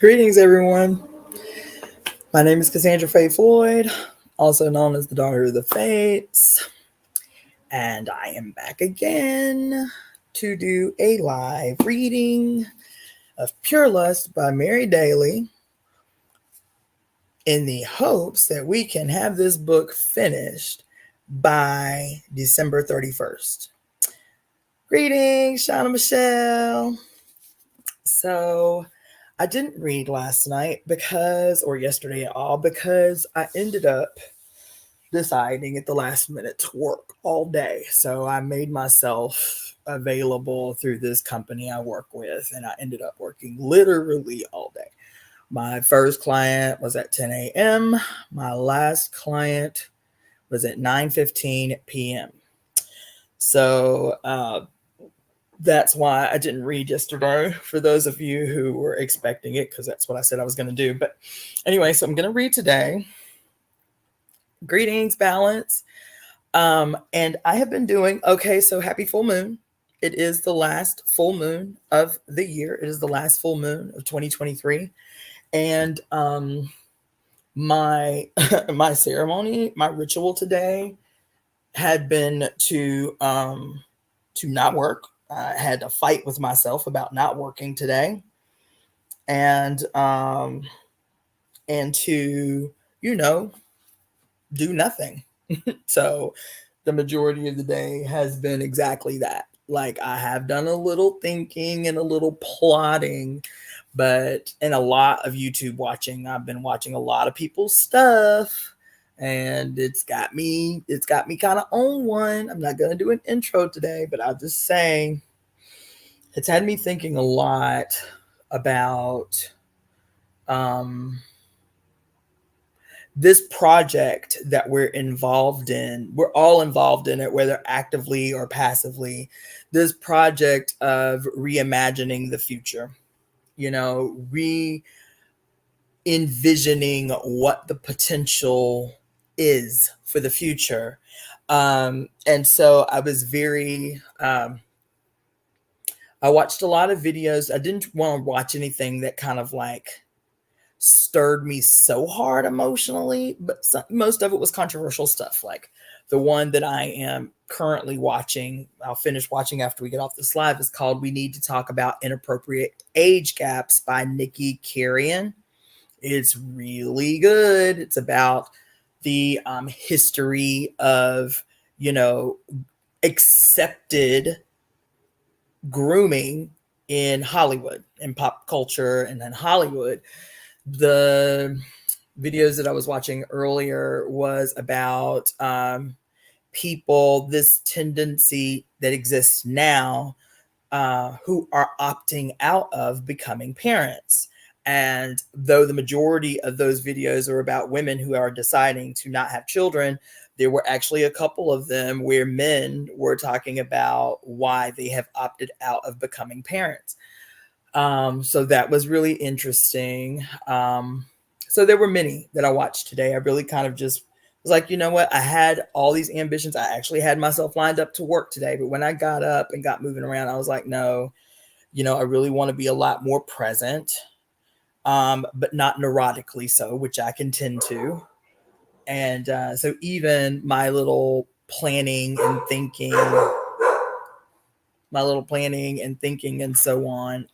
Greetings, everyone. My name is Cassandra Floyd, also known as the Daughter of the Fates, and I am back again to do a live reading of Pure Lust by Mary Daly in the hopes that we can have this book finished by December 31st. Greetings, Shauna Michelle. So, I didn't read last night or yesterday at all, because I ended up deciding at the last minute to work all day. So I made myself available through this company I work with, and I ended up working literally all day. My first client was at 10 a.m. My last client was at 9:15 p.m. So, that's why I didn't read yesterday, for those of you who were expecting it, because that's what I said I was going to do. But anyway, so I'm going to read today. Greetings, Balance. And I have been doing okay. So happy full moon. It is the last full moon of the year. It is the last full moon of 2023. And my my ceremony, my ritual today had been to not work. I had to fight with myself about not working today, and to do nothing. So the majority of the day has been exactly that. Like, I have done a little thinking and a little plotting, and a lot of YouTube watching. I've been watching a lot of people's stuff, and it's got me kind of on one. I'm not going to do an intro today, but I'll just say it's had me thinking a lot about this project that we're involved in. We're all involved in it, whether actively or passively. This project of reimagining the future, envisioning what the potential is for the future. And so I was I watched a lot of videos. I didn't want to watch anything that kind of like stirred me so hard emotionally, but most of it was controversial stuff. Like the one that I am currently watching, I'll finish watching after we get off this live, is called "We Need to Talk About Inappropriate Age Gaps" by Nikki Carrion. It's really good. It's about the history of, accepted grooming in Hollywood, in pop culture, and in Hollywood. The videos that I was watching earlier was about people, this tendency that exists now, who are opting out of becoming parents. And though the majority of those videos are about women who are deciding to not have children, there were actually a couple of them where men were talking about why they have opted out of becoming parents. So that was really interesting. So there were many that I watched today. I really kind of just was like, you know what? I had all these ambitions. I actually had myself lined up to work today. But when I got up and got moving around, I was like, no, I really want to be a lot more present, but not neurotically so, which I can tend to. And so even my little planning and thinking and so on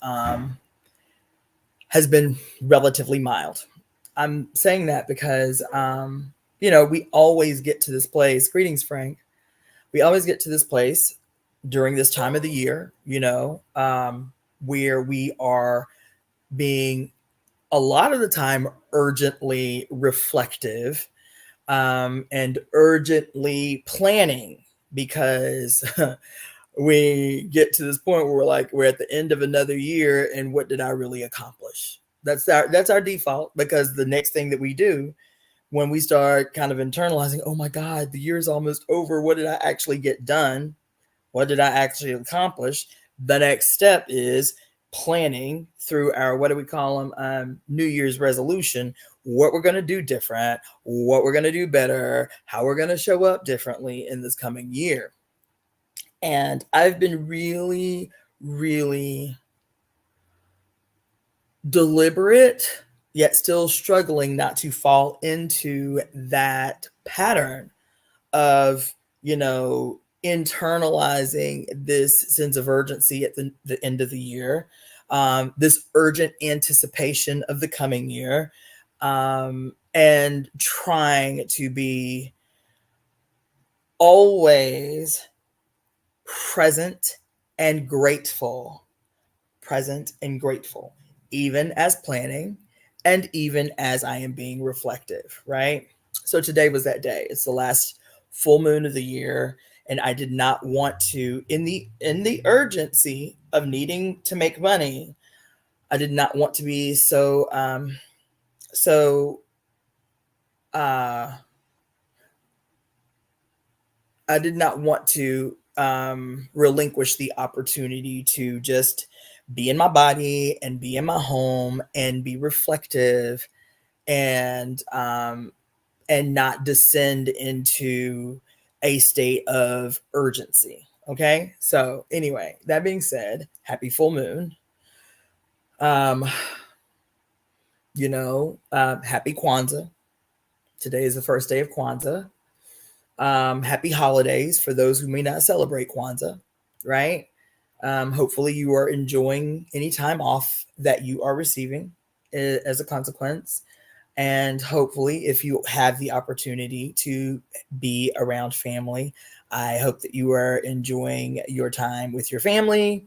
has been relatively mild. I'm saying that because, we always get to this place. Greetings, Frank. We always get to this place during this time of the year, where we are being, a lot of the time, urgently reflective, and urgently planning, because we get to this point where we're at the end of another year, and what did I really accomplish? That's our default, because the next thing that we do when we start kind of internalizing, oh my God, the year's almost over. What did I actually get done? What did I actually accomplish? The next step is planning through our, what do we call them? New Year's resolution, what we're going to do different, what we're going to do better, how we're going to show up differently in this coming year. And I've been really, really deliberate, yet still struggling not to fall into that pattern of, internalizing this sense of urgency at the end of the year, this urgent anticipation of the coming year, and trying to be always present and grateful, present and grateful, even as planning and even as I am being reflective, right? So today was that day. It's the last full moon of the year, and I did not want to, in the urgency of needing to make money, I did not want to be so uh I did not want to relinquish the opportunity to just be in my body and be in my home and be reflective, and not descend into a state of urgency. Okay. So anyway, that being said, happy full moon. Um, happy Kwanzaa. Today is the first day of Kwanzaa. Happy holidays for those who may not celebrate Kwanzaa, right? Hopefully, you are enjoying any time off that you are receiving as a consequence. And hopefully, if you have the opportunity to be around family, I hope that you are enjoying your time with your family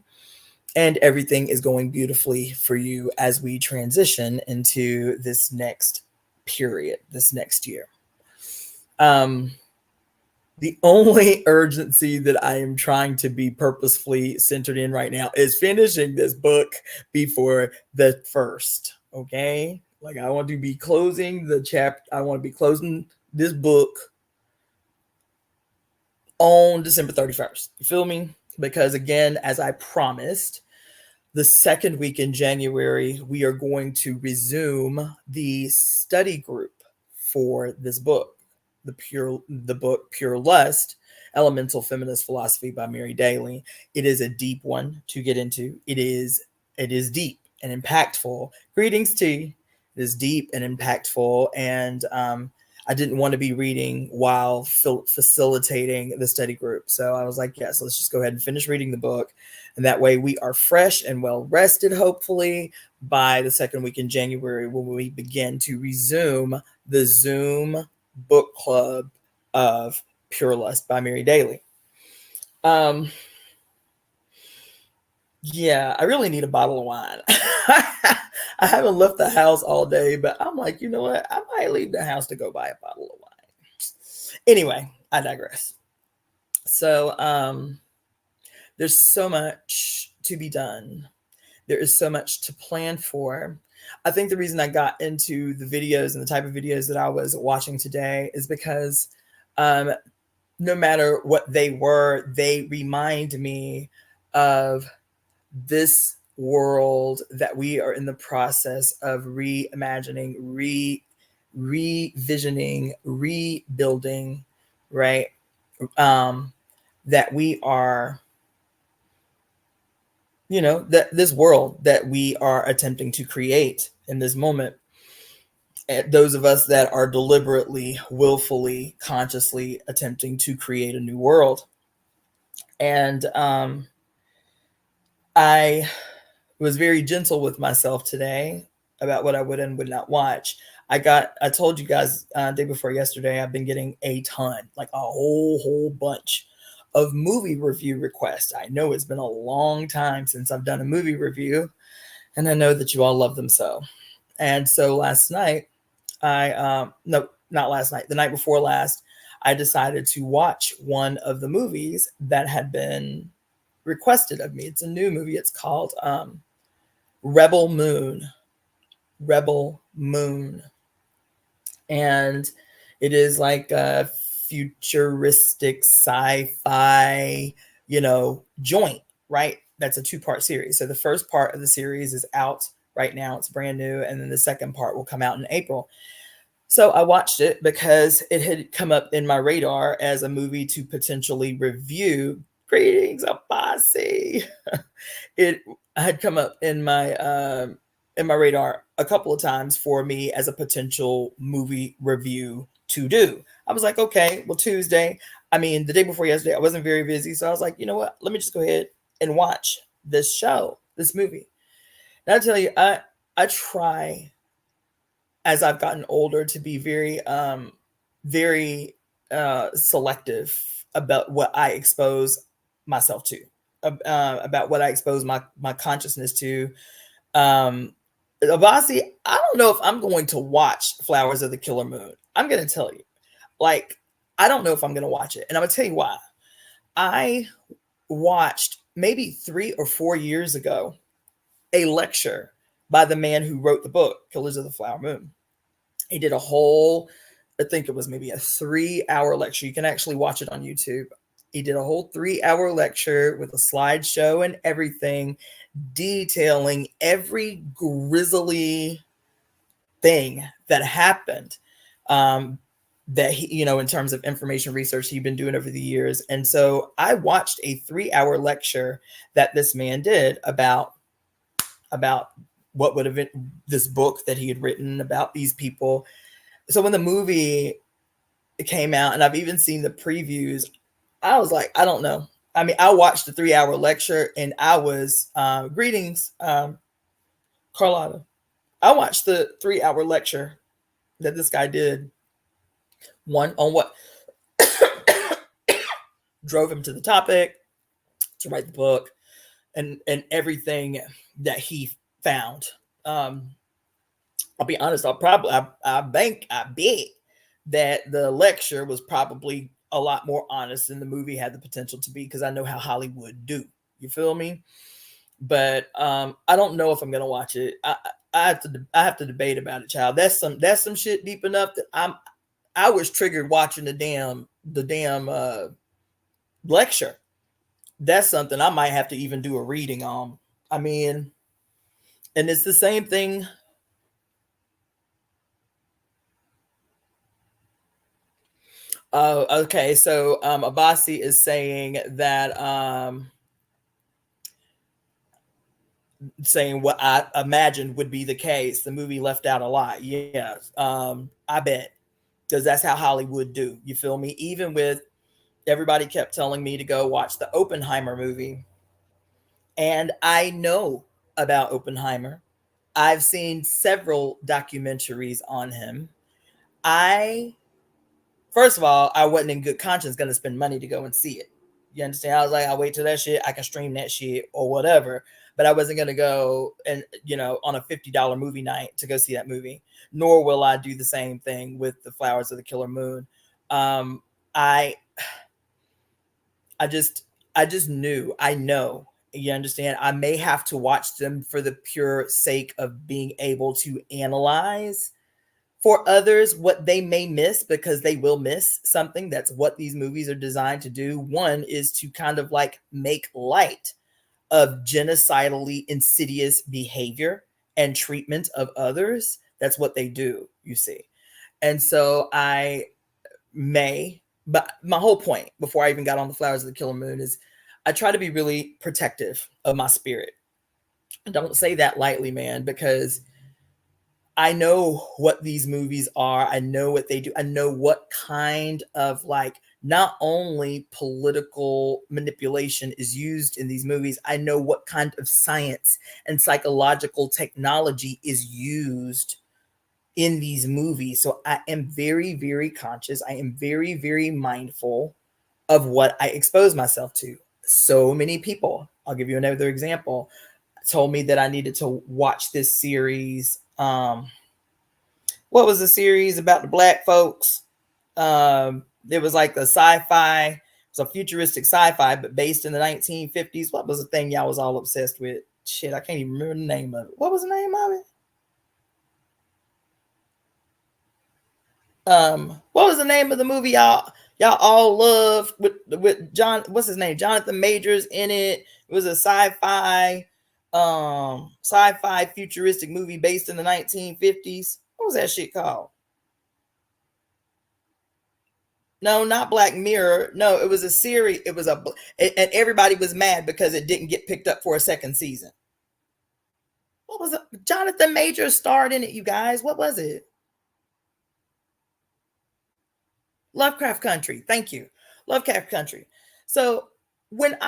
and everything is going beautifully for you as we transition into this next period, this next year. The only urgency that I am trying to be purposefully centered in right now is finishing this book before the first. Okay. Like I want to be closing the chapter. I want to be closing this book on December 31st. You feel me? Because again, as I promised, the second week in January, we are going to resume the study group for this book, the book Pure Lust, Elemental Feminist Philosophy by Mary Daly. It is a deep one to get into. It is deep and impactful. Greetings, T. It is deep and impactful, and I didn't want to be reading while facilitating the study group. So I was like, yes, let's just go ahead and finish reading the book. And that way we are fresh and well rested, hopefully, by the second week in January when we begin to resume the Zoom book club of Pure Lust by Mary Daly. Yeah, I really need a bottle of wine. I haven't left the house all day, but I'm like, you know what? I might leave the house to go buy a bottle of wine. Anyway, I digress. So, there's so much to be done. There is so much to plan for. I think the reason I got into the videos and the type of videos that I was watching today is because no matter what they were, they remind me of this world that we are in the process of reimagining, revisioning, rebuilding, right? That we are, that this world that we are attempting to create in this moment, those of us that are deliberately, willfully, consciously attempting to create a new world. And I was very gentle with myself today about what I would and would not watch. I told you guys day before yesterday, I've been getting a ton, like a whole bunch of movie review requests. I know it's been a long time since I've done a movie review, and I know that you all love them so. And so last night, no, not last night, the night before last, I decided to watch one of the movies that had been requested of me. It's a new movie. It's called Rebel Moon. Rebel Moon. And it is like a futuristic sci-fi, joint, right? That's a 2-part series. So the first part of the series is out right now. It's brand new. And then the second part will come out in April. So I watched it because it had come up in my radar as a movie to potentially review. Greetings, Abasi. It had come up in my in my radar a couple of times for me as a potential movie review to do. I was like, okay, well, Tuesday, I mean, the day before yesterday, I wasn't very busy. So I was like, you know what? Let me just go ahead and watch this show, this movie. And I tell you, I try as I've gotten older to be very selective about what I expose myself to, about what I expose my consciousness to. Abasi, I don't know if I'm going to watch Flowers of the Killer Moon. I'm going to tell you, like, I don't know if I'm going to watch it, and I'm going to tell you why. I watched maybe 3 or 4 years ago a lecture by the man who wrote the book Killers of the Flower Moon. He did a whole, I think it was maybe a 3-hour lecture. You can actually watch it on YouTube. He did a whole 3-hour lecture with a slideshow and everything, detailing every grisly thing that happened, that he, in terms of information research he'd been doing over the years. And so I watched a 3-hour lecture that this man did about what would have been this book that he had written about these people. So when the movie came out, and I've even seen the previews, I was like, I don't know. I mean, I watched the 3-hour lecture, and I was greetings, Carlotta. I watched the 3-hour lecture that this guy did. One on what drove him to the topic to write the book, and everything that he found. I'll be honest. I bet that the lecture was probably a lot more honest than the movie had the potential to be, because I know how Hollywood do. You feel me? But I don't know if I'm gonna watch it. I have to debate about it, child. That's some shit deep enough that I was triggered watching the damn lecture. That's something I might have to even do a reading on. I mean, and it's the same thing. Okay, so Abasi is saying that saying what I imagined would be the case. The movie left out a lot. Yeah, I bet, because that's how Hollywood do. You feel me? Even with everybody kept telling me to go watch the Oppenheimer movie, and I know about Oppenheimer. I've seen several documentaries on him. I First of all, I wasn't in good conscience going to spend money to go and see it. You understand? I was like, I'll wait till that shit. I can stream that shit or whatever. But I wasn't going to go and, on a $50 movie night to go see that movie. Nor will I do the same thing with the Flowers of the Killer Moon. I just knew, I know, you understand? I may have to watch them for the pure sake of being able to analyze for others what they may miss, because they will miss something. That's what these movies are designed to do. One is to kind of like make light of genocidally insidious behavior and treatment of others. That's what they do, you see. And so but my whole point before I even got on the Flowers of the Killer Moon is I try to be really protective of my spirit. I don't say that lightly, man, because I know what these movies are. I know what they do. I know what kind of, like, not only political manipulation is used in these movies. I know what kind of science and psychological technology is used in these movies. So I am very, very conscious. I am very, very mindful of what I expose myself to. So many people, I'll give you another example, told me that I needed to watch this series. What was the series about the black folks? It was like a sci-fi, it was a futuristic sci-fi, but based in the 1950s. What was the thing y'all was all obsessed with? Shit, I can't even remember the name of it. What was the name of it? What was the name of the movie y'all all love with John? What's his name? Jonathan Majors in it. It was a sci-fi futuristic movie based in the 1950s. What was that shit called? No, not Black Mirror. No, it was a series. And everybody was mad because it didn't get picked up for a second season. What was it? Jonathan Majors starred in it, you guys. What was it? Lovecraft Country. Thank you. Lovecraft Country. So when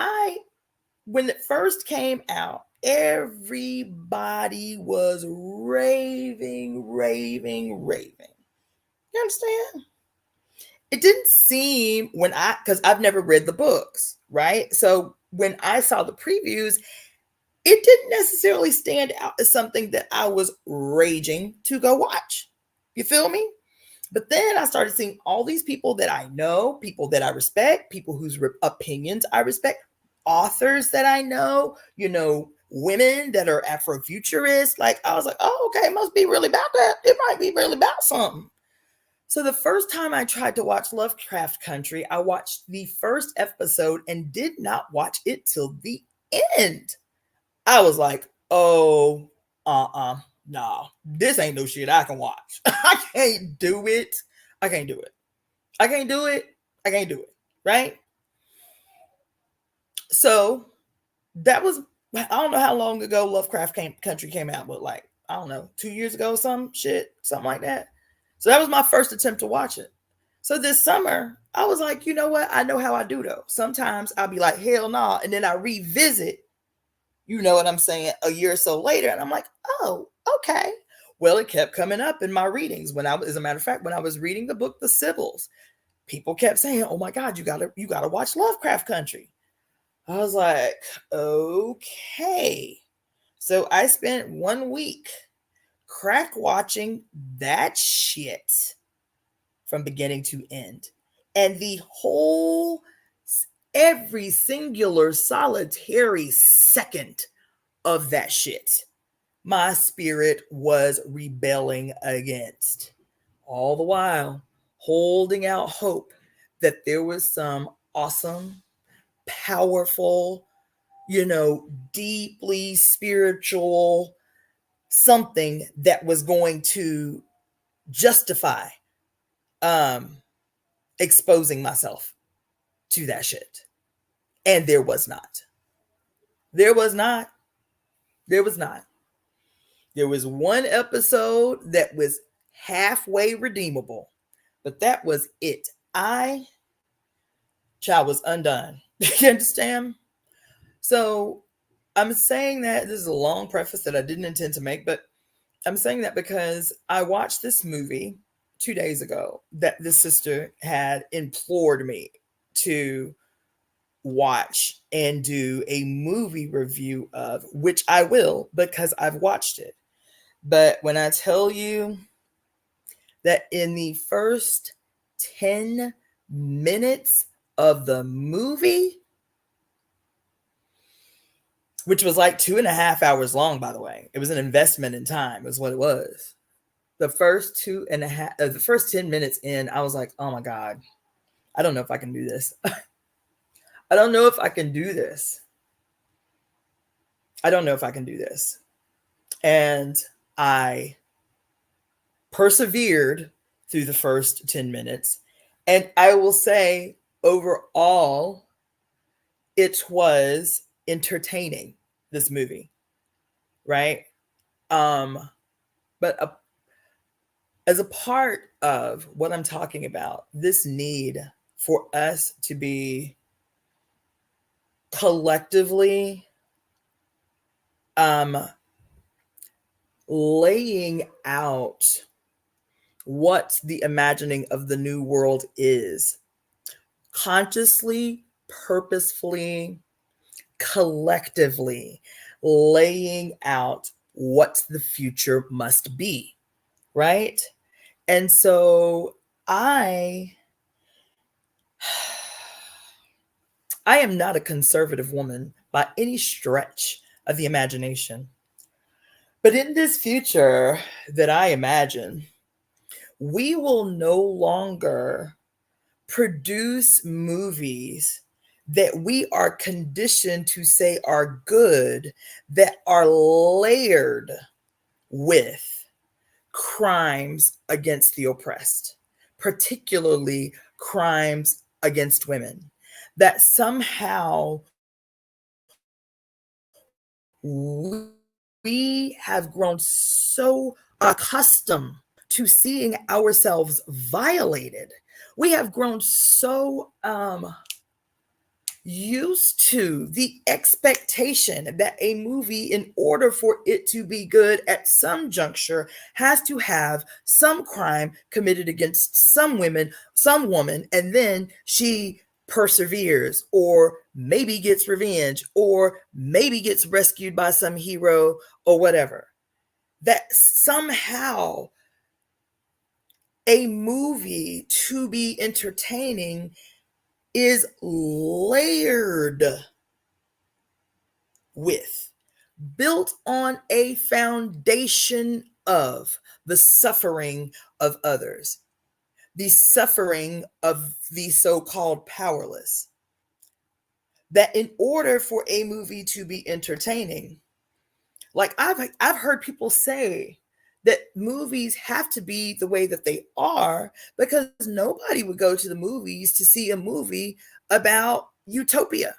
it first came out, everybody was raving, raving, raving. You understand? It didn't seem because I've never read the books, right? So when I saw the previews, it didn't necessarily stand out as something that I was raging to go watch. You feel me? But then I started seeing all these people that I know, people that I respect, people whose opinions I respect, authors that I know, women that are Afrofuturists. Like, I was like, oh, okay, it must be really about that. It might be really about something. So the first time I tried to watch Lovecraft Country, I watched the first episode and did not watch it till the end. I was like, oh, no, this ain't no shit I can watch. I can't do it. I can't do it. I can't do it. I can't do it. Right? So that was, I don't know how long ago Lovecraft Country came out, but like, I don't know, 2 years ago, something like that. So that was my first attempt to watch it. So this summer, I was like, you know what? I know how I do though. Sometimes I'll be like, hell nah. And then I revisit, you know what I'm saying, a year or so later. And I'm like, oh, okay. Well, it kept coming up in my readings. As a matter of fact, when I was reading the book, The Sybils, people kept saying, oh my God, you gotta watch Lovecraft Country. I was like, okay. So I spent 1 week crack watching that shit from beginning to end. And every singular solitary second of that shit, my spirit was rebelling against. All the while, holding out hope that there was some awesome, powerful, deeply spiritual something that was going to justify exposing myself to that shit. And there was not. There was not. There was not. There was one episode that was halfway redeemable, but that was it. Child was undone. You understand? So I'm saying that this is a long preface that I didn't intend to make, but I'm saying that because I watched this movie 2 days ago that this sister had implored me to watch and do a movie review of, which I will because I've watched it. But when I tell you that in the first 10 minutes of the movie, which was like 2.5 hours long, by the way, it was an investment in time, is what it was. The first 10 minutes in, I was like, oh my God, I don't know if I can do this. I don't know if I can do this. I don't know if I can do this. And I persevered through the first 10 minutes. And I will say, overall, it was entertaining, this movie, right? But as a part of what I'm talking about, this need for us to be collectively laying out what the imagining of the new world is, consciously, purposefully, collectively laying out what the future must be, right? And so I am not a conservative woman by any stretch of the imagination. But in this future that I imagine, we will no longer produce movies that we are conditioned to say are good, that are layered with crimes against the oppressed, particularly crimes against women, that somehow we we have grown so accustomed to seeing ourselves violated. We have grown so used to the expectation that a movie, in order for it to be good at some juncture, has to have some crime committed against some woman, and then she perseveres, or maybe gets revenge, or maybe gets rescued by some hero or whatever. That somehow a movie, to be entertaining, is layered with, built on a foundation of the suffering of others, the suffering of the so-called powerless. That in order for a movie to be entertaining, like I've heard people say that movies have to be the way that they are because nobody would go to the movies to see a movie about utopia.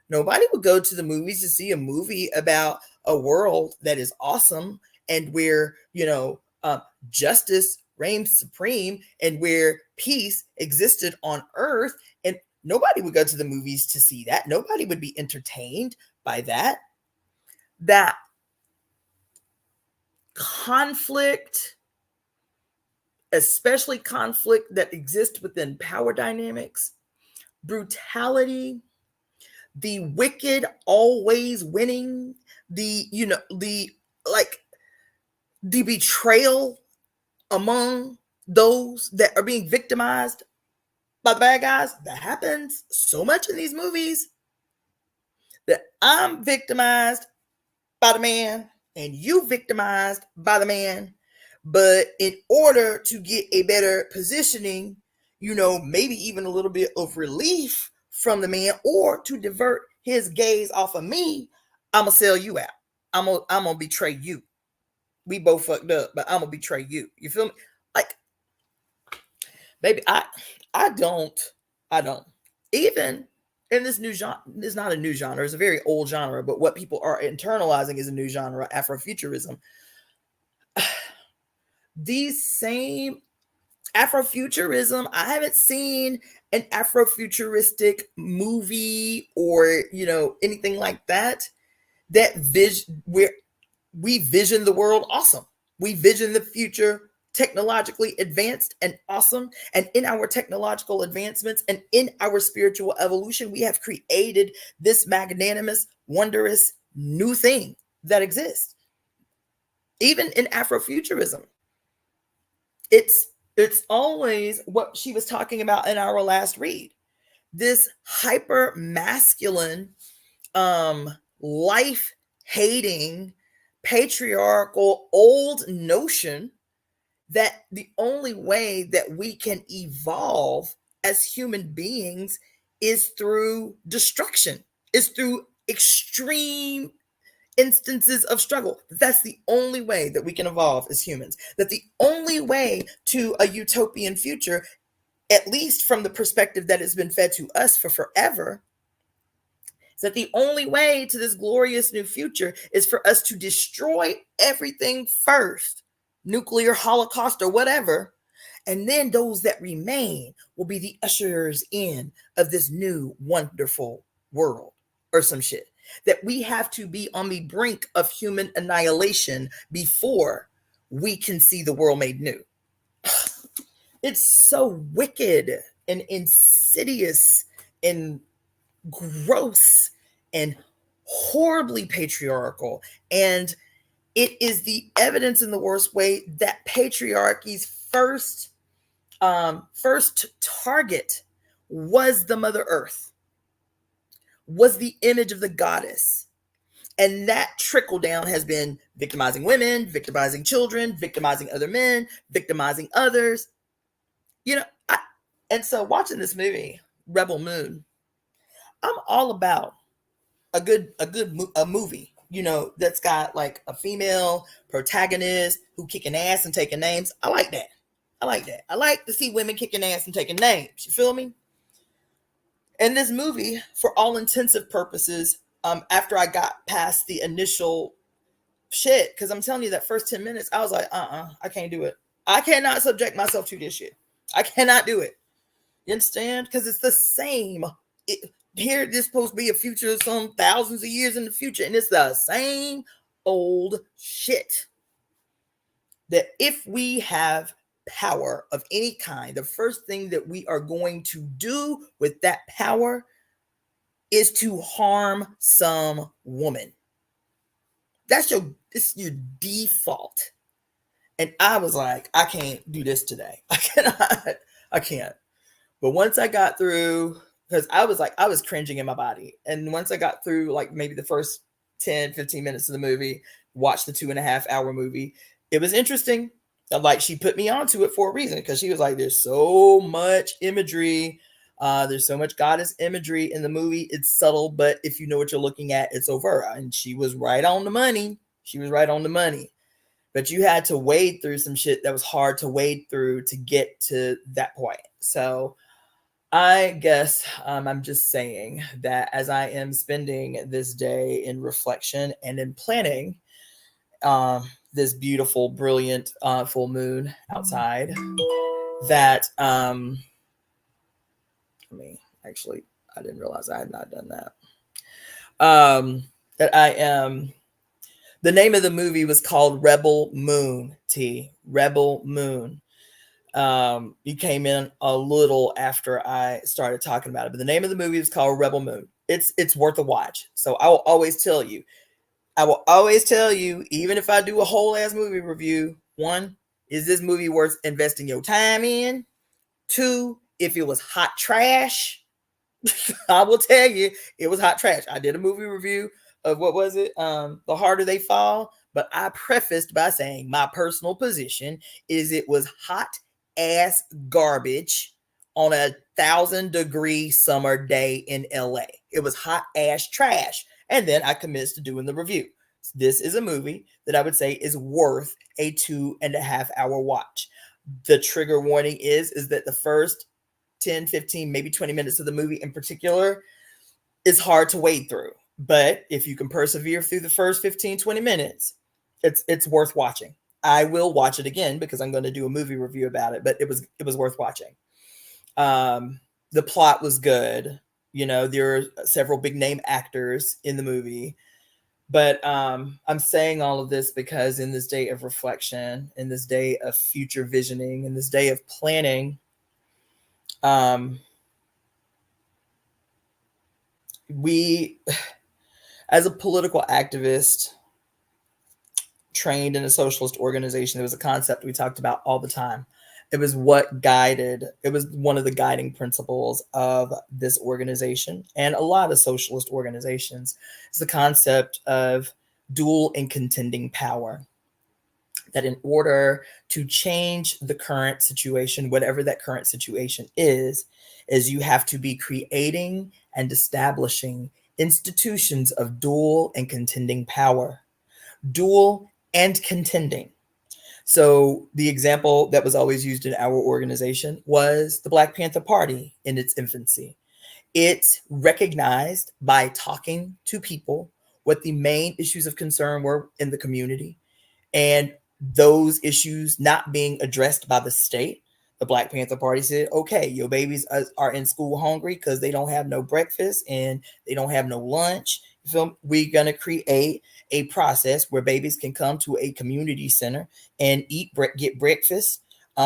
Nobody would go to the movies to see a movie about a world that is awesome and where, justice reigns supreme and where peace existed on earth. And nobody would go to the movies to see that. Nobody would be entertained by that. That conflict, especially conflict that exists within power dynamics, brutality, the wicked always winning, the betrayal among those that are being victimized by the bad guys, that happens so much in these movies. That I'm victimized by the man and you victimized by the man, but in order to get a better positioning, maybe even a little bit of relief from the man, or to divert his gaze off of me, I'm gonna sell you out. I'm gonna betray you. We both fucked up, but I'm gonna betray you. You feel me? Like, baby, I don't even in this new genre. It's not a new genre. It's a very old genre, but what people are internalizing is a new genre, Afrofuturism. These same Afrofuturism, I haven't seen an Afrofuturistic movie or anything like that where we vision the world awesome. We vision the future technologically advanced and awesome. And in our technological advancements and in our spiritual evolution, we have created this magnanimous, wondrous new thing that exists. Even in Afrofuturism, it's always what she was talking about in our last read. This hyper masculine, life hating, patriarchal old notion that the only way that we can evolve as human beings is through destruction, is through extreme instances of struggle. That's the only way that we can evolve as humans. That the only way to a utopian future, at least from the perspective that has been fed to us for forever, is that the only way to this glorious new future is for us to destroy everything first, nuclear holocaust or whatever, and then those that remain will be the ushers in of this new wonderful world or some shit. That we have to be on the brink of human annihilation before we can see the world made new. It's so wicked and insidious and gross and horribly patriarchal. And it is the evidence in the worst way that patriarchy's first target was the Mother Earth, was the image of the goddess. And that trickle down has been victimizing women, victimizing children, victimizing other men, victimizing others. And so watching this movie, Rebel Moon, I'm all about a movie, that's got like a female protagonist who kicking ass and taking names. I like that. I like to see women kicking ass and taking names. You feel me? And this movie, for all intensive purposes, after I got past the initial shit. Because I'm telling you, that first 10 minutes, I was like, I can't do it. I cannot subject myself to this shit. I cannot do it. You understand? Because it's the same. Here, this supposed to be a future of some thousands of years in the future, and it's the same old shit. That if we have power of any kind, the first thing that we are going to do with that power is to harm some woman. It's your default. And I was like, I can't do this today. I can't. But once I got through, because I was cringing in my body. And once I got through like maybe the first 10, 15 minutes of the movie, watched the 2.5-hour movie, it was interesting. Like, she put me onto it for a reason, because she was like, there's so much imagery. There's so much goddess imagery in the movie. It's subtle, but if you know what you're looking at, it's overt. And she was right on the money. But you had to wade through some shit that was hard to wade through to get to that point. So I guess I'm just saying that as I am spending this day in reflection and in planning this beautiful, brilliant full moon outside, that I didn't realize I had not done that. That I am. The name of the movie was called Rebel Moon. Rebel Moon. You came in a little after I started talking about it, but the name of the movie is called Rebel Moon. It's worth a watch. So I will always tell you, even if I do a whole ass movie review, 1, is this movie worth investing your time in? 2, if it was hot trash, I will tell you it was hot trash. I did a movie review of, what was it? The Harder They Fall. But I prefaced by saying my personal position is it was hot ass garbage on a 1,000-degree summer day in LA. It was hot ass trash. And then I commenced to doing the review. This is a movie that I would say is worth a 2.5-hour watch. The trigger warning is that the first 10, 15, maybe 20 minutes of the movie in particular is hard to wade through. But if you can persevere through the first 15, 20 minutes, it's worth watching. I will watch it again because I'm going to do a movie review about it, but it was worth watching. The plot was good. You know, there are several big name actors in the movie. But I'm saying all of this because in this day of reflection, in this day of future visioning, in this day of planning, we, as a political activist trained in a socialist organization, there was a concept we talked about all the time. It was one of the guiding principles of this organization and a lot of socialist organizations. It's the concept of dual and contending power. That in order to change the current situation, whatever that current situation is you have to be creating and establishing institutions of dual and contending power. Dual and contending. So the example that was always used in our organization was the Black Panther Party in its infancy. It recognized by talking to people what the main issues of concern were in the community, and those issues not being addressed by the state. The Black Panther Party said, okay, your babies are in school hungry because they don't have no breakfast and they don't have no lunch. So we're going to create a process where babies can come to a community center and get breakfast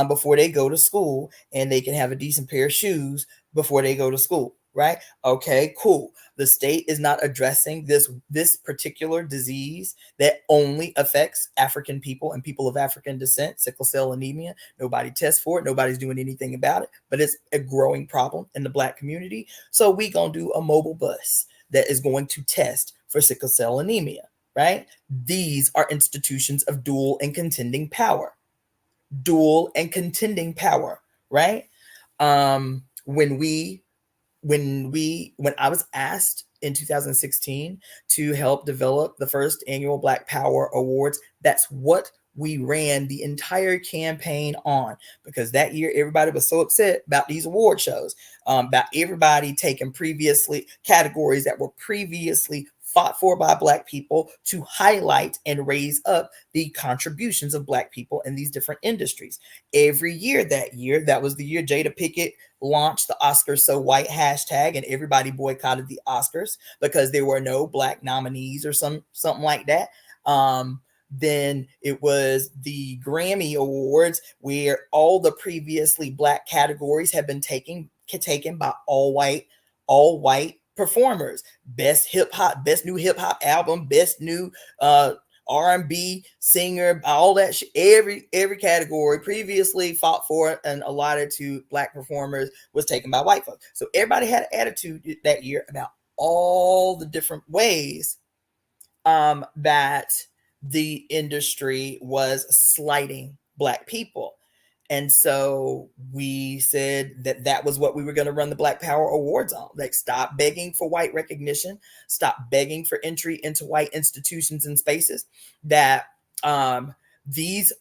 before they go to school, and they can have a decent pair of shoes before they go to school, right? Okay, cool. The state is not addressing this particular disease that only affects African people and people of African descent, sickle cell anemia. Nobody tests for it. Nobody's doing anything about it, but it's a growing problem in the Black community. So we going to do a mobile bus that is going to test for sickle cell anemia, right? These are institutions of dual and contending power. Dual and contending power, right? When I was asked in 2016 to help develop the first annual Black Power Awards, that's what we ran the entire campaign on, because that year everybody was so upset about these award shows, about everybody taking previously categories that were previously fought for by Black people to highlight and raise up the contributions of Black people in these different industries. Every year, that was the year Jada Pinkett launched the Oscars So White hashtag, and everybody boycotted the Oscars because there were no Black nominees or something like that. Then it was the Grammy Awards, where all the previously Black categories have been taken by all white performers. Best hip hop, best new hip hop album, best new R&B singer, all that shit. Every category previously fought for and allotted to Black performers was taken by white folks. So everybody had an attitude that year about all the different ways that the industry was slighting Black people. And so we said that was what we were going to run the Black Power Awards on. Like, stop begging for white recognition, stop begging for entry into white institutions and spaces. That these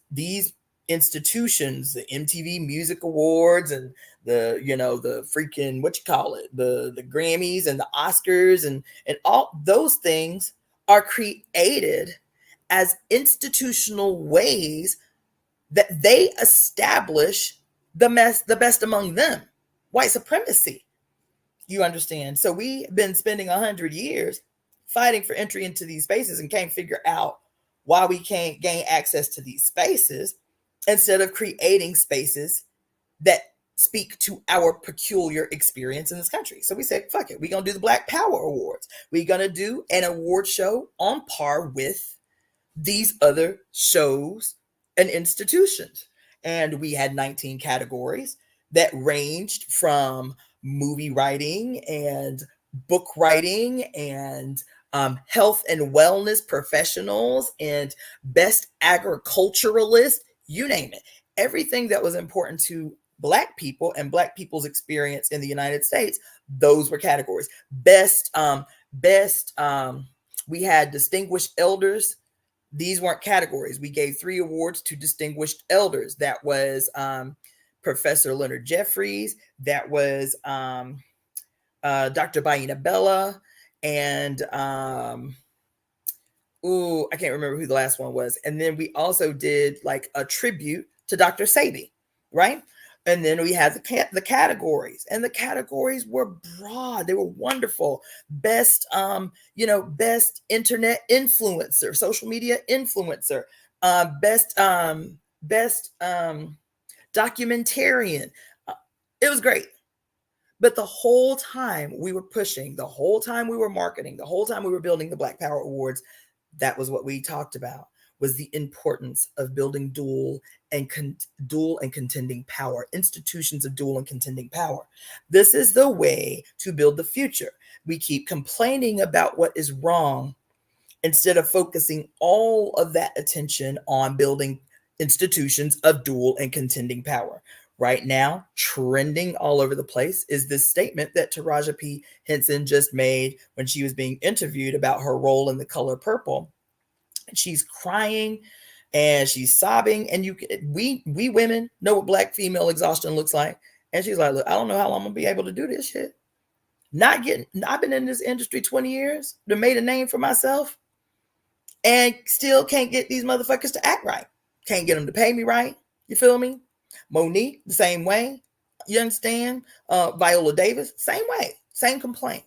institutions, the MTV Music Awards and the freaking the Grammys and the Oscars and all those things are created as institutional ways that they establish the best among them, white supremacy. You understand? So we've been spending 100 years fighting for entry into these spaces and can't figure out why we can't gain access to these spaces instead of creating spaces that speak to our peculiar experience in this country. So we said, fuck it, we're going to do the Black Power Awards. We're going to do an award show on par with these other shows and institutions. And we had 19 categories that ranged from movie writing and book writing and health and wellness professionals and best agriculturalist, you name it. Everything that was important to Black people and Black people's experience in the United States, those were categories. We had distinguished elders. These weren't categories. We gave 3 awards to distinguished elders. That was Professor Leonard Jeffries. That was Dr. Baina Bella. And I can't remember who the last one was. And then we also did like a tribute to Dr. Sabi, right? And then we had the categories, and the categories were broad. They were wonderful. Best, best internet influencer, social media influencer, best documentarian. It was great. But the whole time we were pushing, the whole time we were marketing, the whole time we were building the Black Power Awards, that was what we talked about, was the importance of building dual and contending power, institutions of dual and contending power. This is the way to build the future. We keep complaining about what is wrong instead of focusing all of that attention on building institutions of dual and contending power. Right now, trending all over the place is this statement that Taraji P. Henson just made when she was being interviewed about her role in The Color Purple. She's crying and she's sobbing, and we women know what Black female exhaustion looks like. And she's like, look, I don't know how long I'm gonna be able to do this shit. I've been in this industry 20 years, to made a name for myself, and still can't get these motherfuckers to act right. Can't get them to pay me right. You feel me? Monique, the same way. You understand? Viola Davis, same way, same complaint.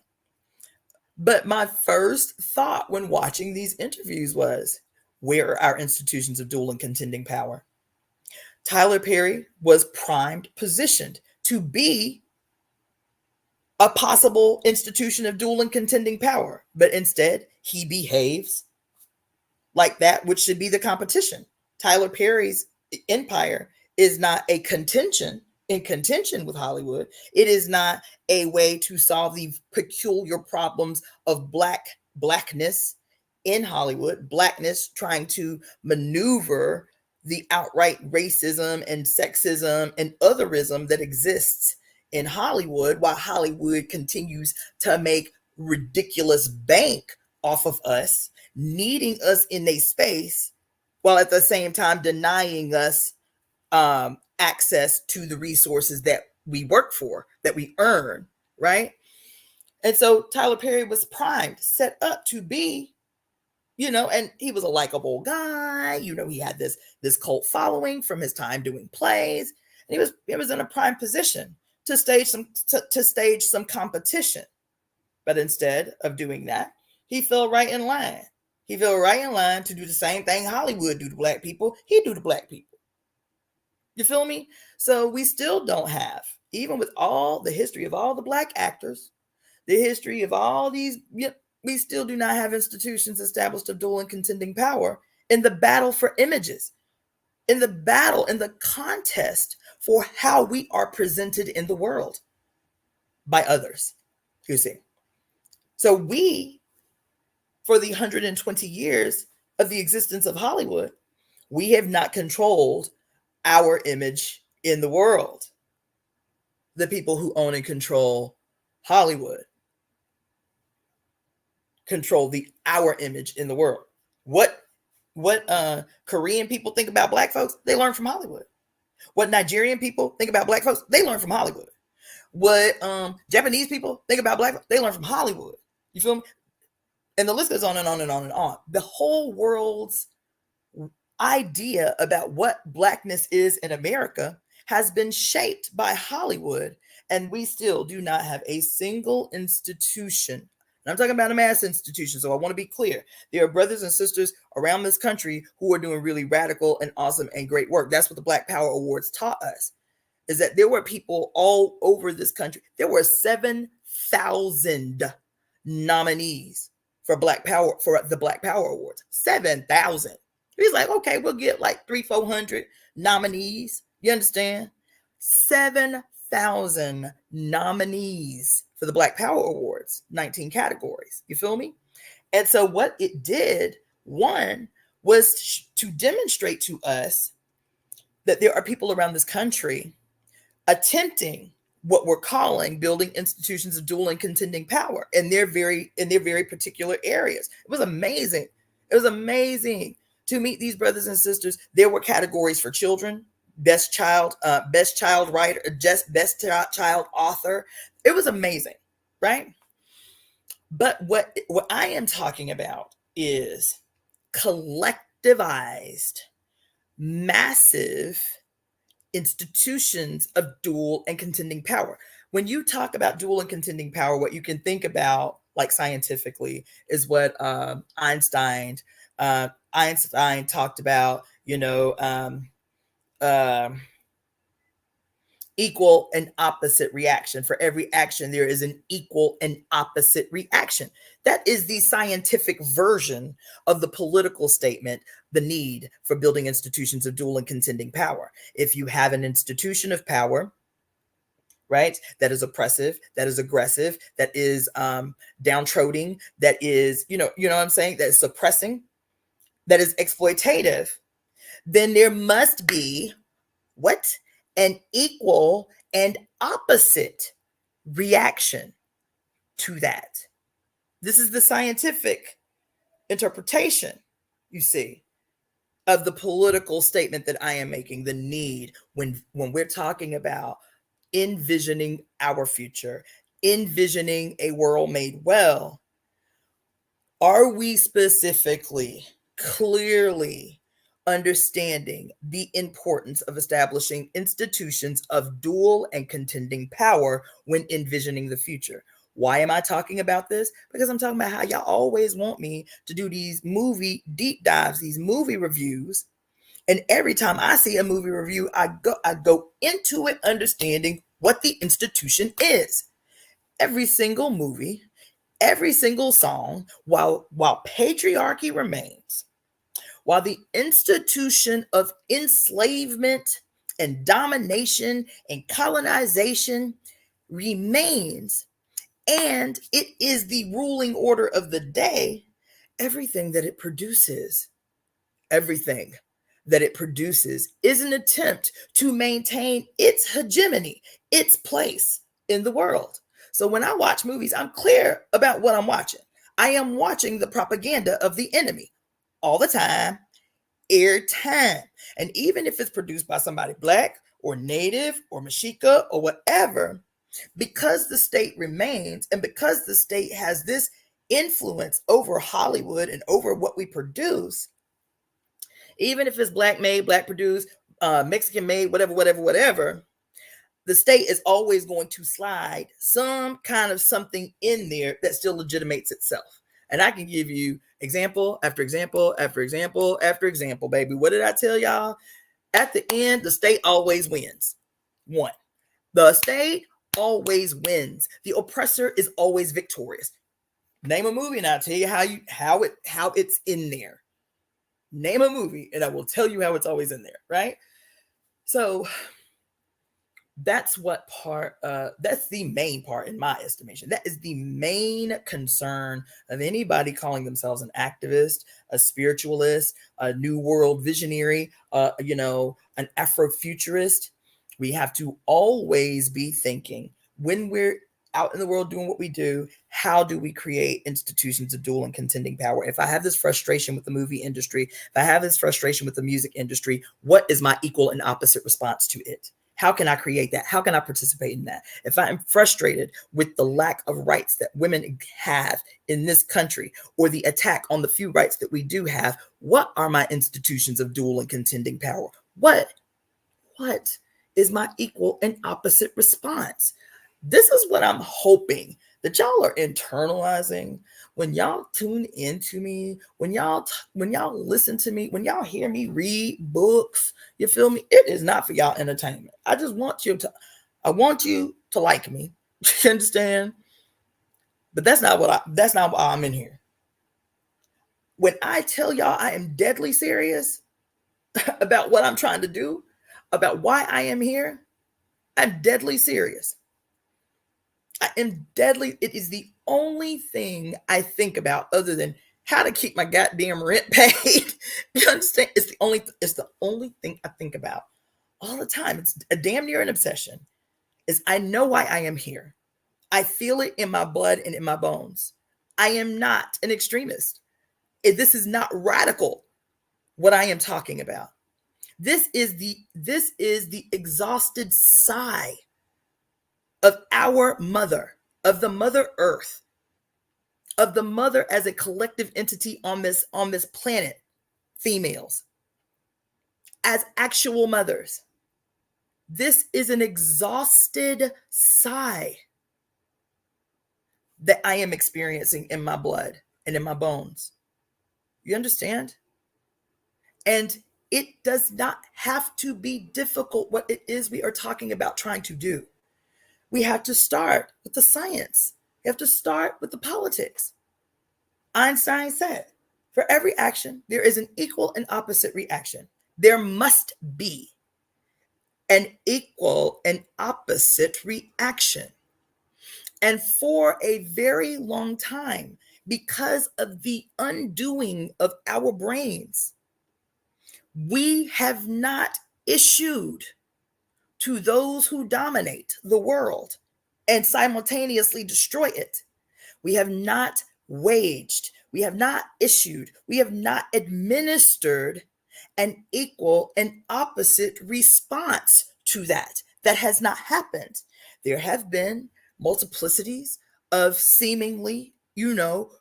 But my first thought when watching these interviews was, where are our institutions of dual and contending power? Tyler Perry was positioned to be a possible institution of dual and contending power, but instead he behaves like that which should be the competition. Tyler Perry's empire is not in contention with Hollywood. It is not a way to solve the peculiar problems of blackness in Hollywood, Blackness trying to maneuver the outright racism and sexism and otherism that exists in Hollywood, while Hollywood continues to make ridiculous bank off of us, needing us in a space while at the same time denying us access to the resources that we work for, that we earn, right? And so Tyler Perry was primed, set up to be, and he was a likable guy. He had this cult following from his time doing plays, and he was in a prime position to stage some competition. But instead of doing that, he fell right in line. He fell right in line to do the same thing Hollywood do to black people. He do to black people. You feel me? So we still don't have, even with all the history of all the black actors, the history of all these, we still do not have institutions established of dual and contending power in the battle for images, in the contest for how we are presented in the world by others, you see. So we, for the 120 years of the existence of Hollywood, we have not controlled our image in the world. The people who own and control Hollywood control our image in the world. What Korean people think about black folks, they learn from Hollywood. What Nigerian people think about black folks, they learn from Hollywood. What Japanese people think about black folks, they learn from Hollywood. You feel me? And the list goes on and on and on and on. The whole world's idea about what blackness is in America has been shaped by Hollywood, and we still do not have a single institution. And I'm talking about a mass institution, so I want to be clear. There are brothers and sisters around this country who are doing really radical and awesome and great work. That's what the Black Power Awards taught us, is that there were people all over this country. There were 7,000 nominees for Black Power, for the Black Power Awards. 7,000. He's like, okay, we'll get like 300-400 nominees. You understand? 7,000 nominees for the Black Power Awards, 19 categories. You feel me? And so what it did, one, was to demonstrate to us that there are people around this country attempting what we're calling building institutions of dual and contending power in their very particular areas. It was amazing. It was amazing to meet these brothers and sisters. There were categories for children, best child writer, just best child author. It was amazing, right? But what I am talking about is collectivized, massive institutions of dual and contending power. When you talk about dual and contending power, what you can think about, like scientifically, is what Einstein talked about, equal and opposite reaction. For every action, there is an equal and opposite reaction. That is the scientific version of the political statement, the need for building institutions of dual and contending power. If you have an institution of power, right, that is oppressive, that is aggressive, that is downtroding, that is, you know what I'm saying, that is suppressing, that is exploitative, then there must be what? An equal and opposite reaction to that. This is the scientific interpretation, you see, of the political statement that I am making, the need when we're talking about envisioning our future, envisioning a world made well. Are we specifically, clearly understanding the importance of establishing institutions of dual and contending power when envisioning the future? Why am I talking about this? Because I'm talking about how y'all always want me to do these movie deep dives, these movie reviews. And every time I see a movie review, I go into it understanding what the institution is. Every single movie, every single song, while patriarchy remains, while the institution of enslavement and domination and colonization remains, and it is the ruling order of the day, everything that it produces is an attempt to maintain its hegemony, its place in the world. So when I watch movies, I'm clear about what I'm watching. I am watching the propaganda of the enemy all the time, airtime. And even if it's produced by somebody Black or Native or Mexica or whatever, because the state remains and because the state has this influence over Hollywood and over what we produce, even if it's Black made, Black produced, Mexican made, whatever, the state is always going to slide some kind of something in there that still legitimates itself. And I can give you example after example after example after example, baby. What did I tell y'all? At the end, the state always wins. One, the state always wins. The oppressor is always victorious. Name a movie and I'll tell you how it's in there. Name a movie and I will tell you how it's always in there, right? So that's that's the main part in my estimation. That is the main concern of anybody calling themselves an activist, a spiritualist, a new world visionary, an Afrofuturist. We have to always be thinking, when we're out in the world doing what we do, how do we create institutions of dual and contending power? If I have this frustration with the movie industry, if I have this frustration with the music industry, what is my equal and opposite response to it? How can I create that? How can I participate in that? If I am frustrated with the lack of rights that women have in this country, or the attack on the few rights that we do have, what are my institutions of dual and contending power? What is my equal and opposite response? This is what I'm hoping that y'all are internalizing when y'all tune into me, when y'all listen to me, when y'all hear me read books. You feel me? It is not for y'all entertainment. I want you to like me. You understand? But that's not why I'm in here. When I tell y'all I am deadly serious about what I'm trying to do, about why I am here, I'm deadly serious. I am deadly. It is the only thing I think about other than how to keep my goddamn rent paid. You understand? It's the only thing I think about all the time. It's a damn near an obsession. Is I know why I am here. I feel it in my blood and in my bones. I am not an extremist. This is not radical, what I am talking about. This is the exhausted sigh of our mother, of the Mother Earth, of the mother as a collective entity on this planet, females, as actual mothers. This is an exhausted sigh that I am experiencing in my blood and in my bones. You understand? And it does not have to be difficult what it is we are talking about trying to do. We have to start with the science. We have to start with the politics. Einstein said, for every action, there is an equal and opposite reaction. There must be an equal and opposite reaction. And for a very long time, because of the undoing of our brains, we have not issued to those who dominate the world and simultaneously destroy it. We have not waged, we have not issued, we have not administered an equal and opposite response to that. That has not happened. There have been multiplicities of seemingly,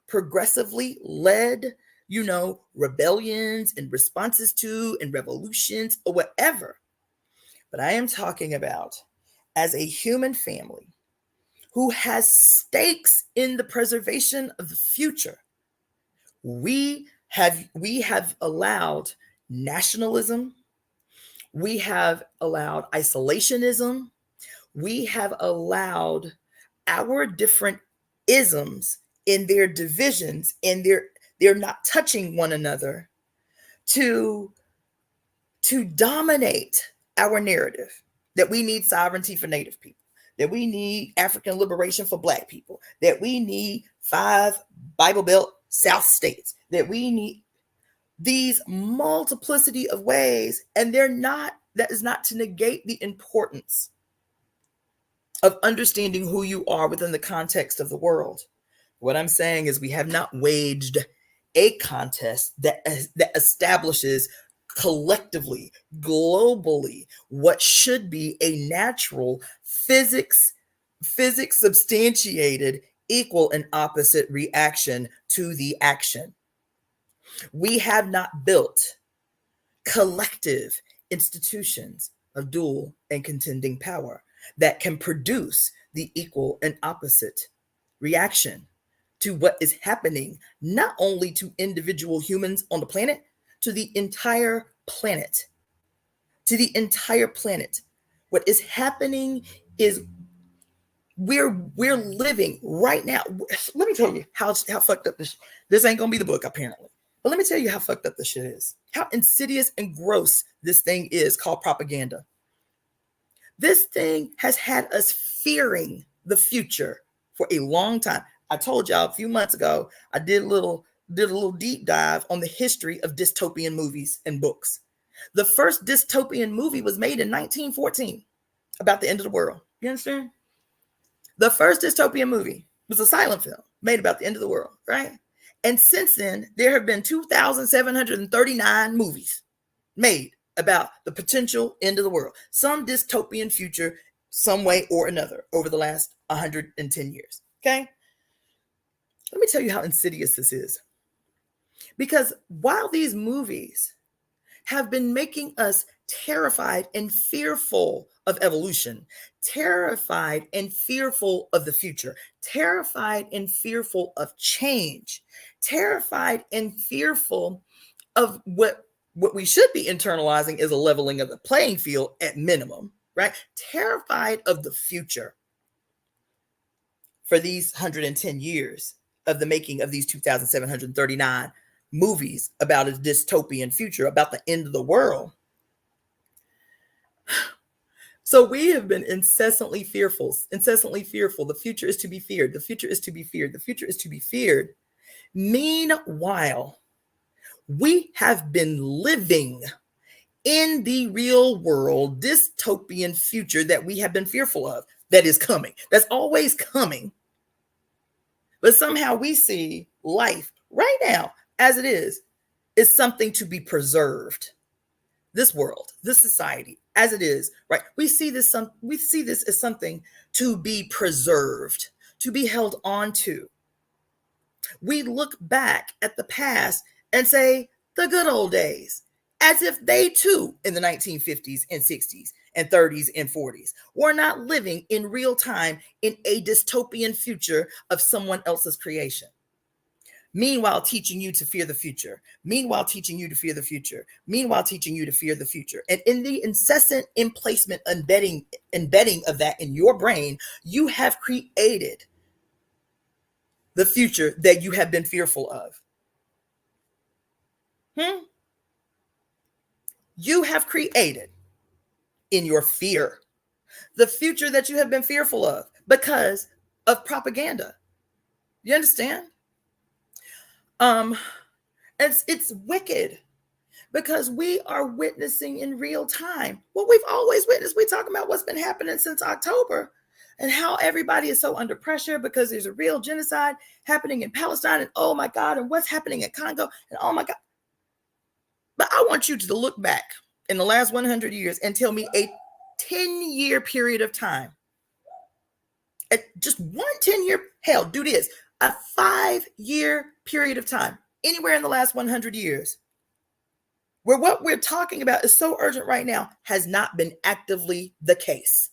progressively led, rebellions and responses to and revolutions or whatever. But I am talking about as a human family who has stakes in the preservation of the future. We have allowed nationalism. We have allowed isolationism. We have allowed our different isms in their divisions and they're not touching one another to dominate our narrative that we need sovereignty for Native people, that we need African liberation for Black people, that we need 5 Bible Belt South states, that we need these multiplicity of ways. And that is not to negate the importance of understanding who you are within the context of the world. What I'm saying is we have not waged a contest that establishes collectively, globally, what should be a natural physics substantiated equal and opposite reaction to the action. We have not built collective institutions of dual and contending power that can produce the equal and opposite reaction to what is happening, not only to individual humans on the planet, to the entire planet. To the entire planet. What is happening is we're living right now. Let me tell you how fucked up this ain't gonna be the book, apparently. But let me tell you how fucked up this shit is. How insidious and gross this thing is called propaganda. This thing has had us fearing the future for a long time. I told y'all a few months ago, I did a little deep dive on the history of dystopian movies and books. The first dystopian movie was made in 1914 about the end of the world. You understand? The first dystopian movie was a silent film made about the end of the world, right? And since then, there have been 2,739 movies made about the potential end of the world, some dystopian future, some way or another, over the last 110 years. Okay? Let me tell you how insidious this is. Because while these movies have been making us terrified and fearful of evolution, terrified and fearful of the future, terrified and fearful of change, terrified and fearful of what we should be internalizing is a leveling of the playing field at minimum, right? Terrified of the future for these 110 years of the making of these 2,739 movies about a dystopian future, about the end of the world. So we have been incessantly fearful. The future is to be feared. The future is to be feared. The future is to be feared. Meanwhile, we have been living in the real world dystopian future that we have been fearful of, that is coming. That's always coming. But somehow we see life right now as it is something to be preserved. This world, this society, as it is, right? We see this as something to be preserved, to be held on to. We look back at the past and say, the good old days, as if they too, in the 1950s and 60s and 30s and 40s, were not living in real time in a dystopian future of someone else's creation. Meanwhile, teaching you to fear the future. Meanwhile, teaching you to fear the future. Meanwhile, teaching you to fear the future. And in the incessant emplacement, embedding of that in your brain, you have created the future that you have been fearful of. You have created in your fear the future that you have been fearful of because of propaganda. You understand? It's wicked because we are witnessing in real time what we've always witnessed. We're talking about what's been happening since October and how everybody is so under pressure because there's a real genocide happening in Palestine, and oh my God, and what's happening in Congo, and oh my God. But I want you to look back in the last 100 years and tell me a 10-year period of time. Just one 10-year, hell, do this. A 5-year period of time, anywhere in the last 100 years, where what we're talking about is so urgent right now has not been actively the case.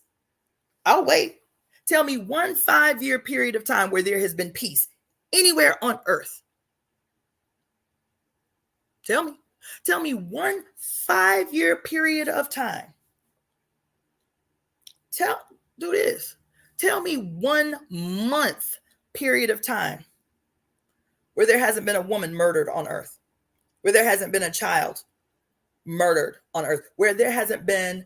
I'll wait. Tell me one 5-year period of time where there has been peace anywhere on earth. Tell me one 5-year period of time. Do this. Tell me 1 month period of time where there hasn't been a woman murdered on earth, where there hasn't been a child murdered on earth, where there hasn't been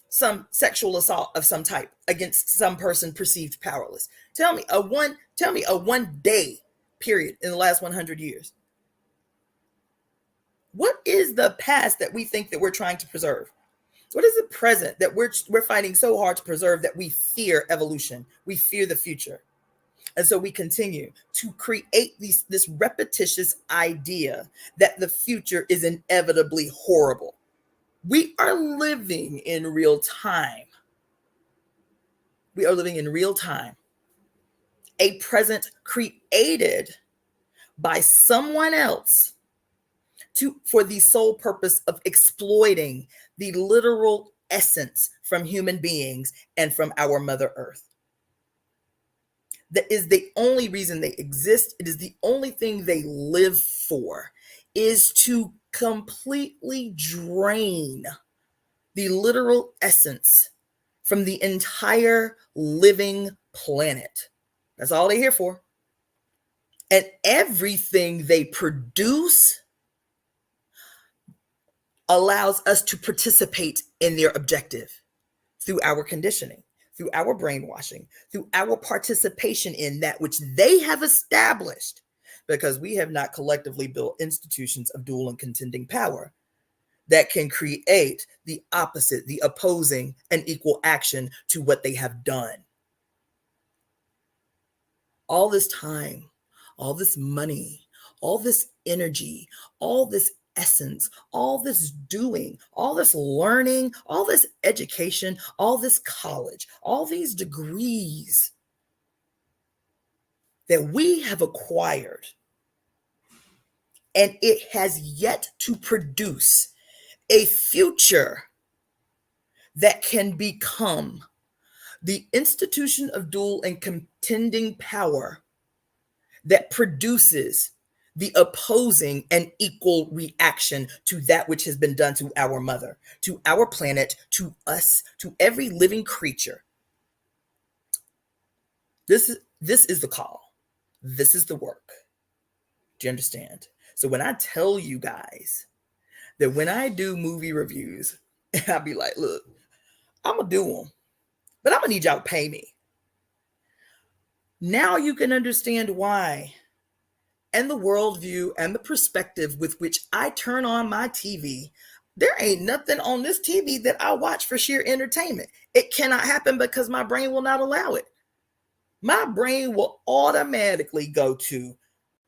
some sexual assault of some type against some person perceived powerless. Tell me a 1 day period in the last 100 years. What is the past that we think that we're trying to preserve? What is the present that we're fighting so hard to preserve that we fear evolution? We fear the future. And so we continue to create this repetitious idea that the future is inevitably horrible. We are living in real time. We are living in real time. A present created by someone else for the sole purpose of exploiting the literal essence from human beings and from our Mother Earth. That is the only reason they exist. It is the only thing they live for, is to completely drain the literal essence from the entire living planet. That's all they're here for. And everything they produce allows us to participate in their objective through our conditioning, through our brainwashing, through our participation in that which they have established, because we have not collectively built institutions of dual and contending power that can create the opposite, the opposing and equal action to what they have done. All this time, all this money, all this energy, all this essence, all this doing, all this learning, all this education, all this college, all these degrees that we have acquired, and it has yet to produce a future that can become the institution of dual and contending power that produces the opposing and equal reaction to that which has been done to our mother, to our planet, to us, to every living creature. This is the call. This is the work. Do you understand? So when I tell you guys that when I do movie reviews, I'll be like, look, I'm going to do them, but I'm going to need y'all to pay me. Now you can understand why, and the worldview and the perspective with which I turn on my TV. There ain't nothing on this TV that I watch for sheer entertainment. It cannot happen because my brain will not allow it. My brain will automatically go to,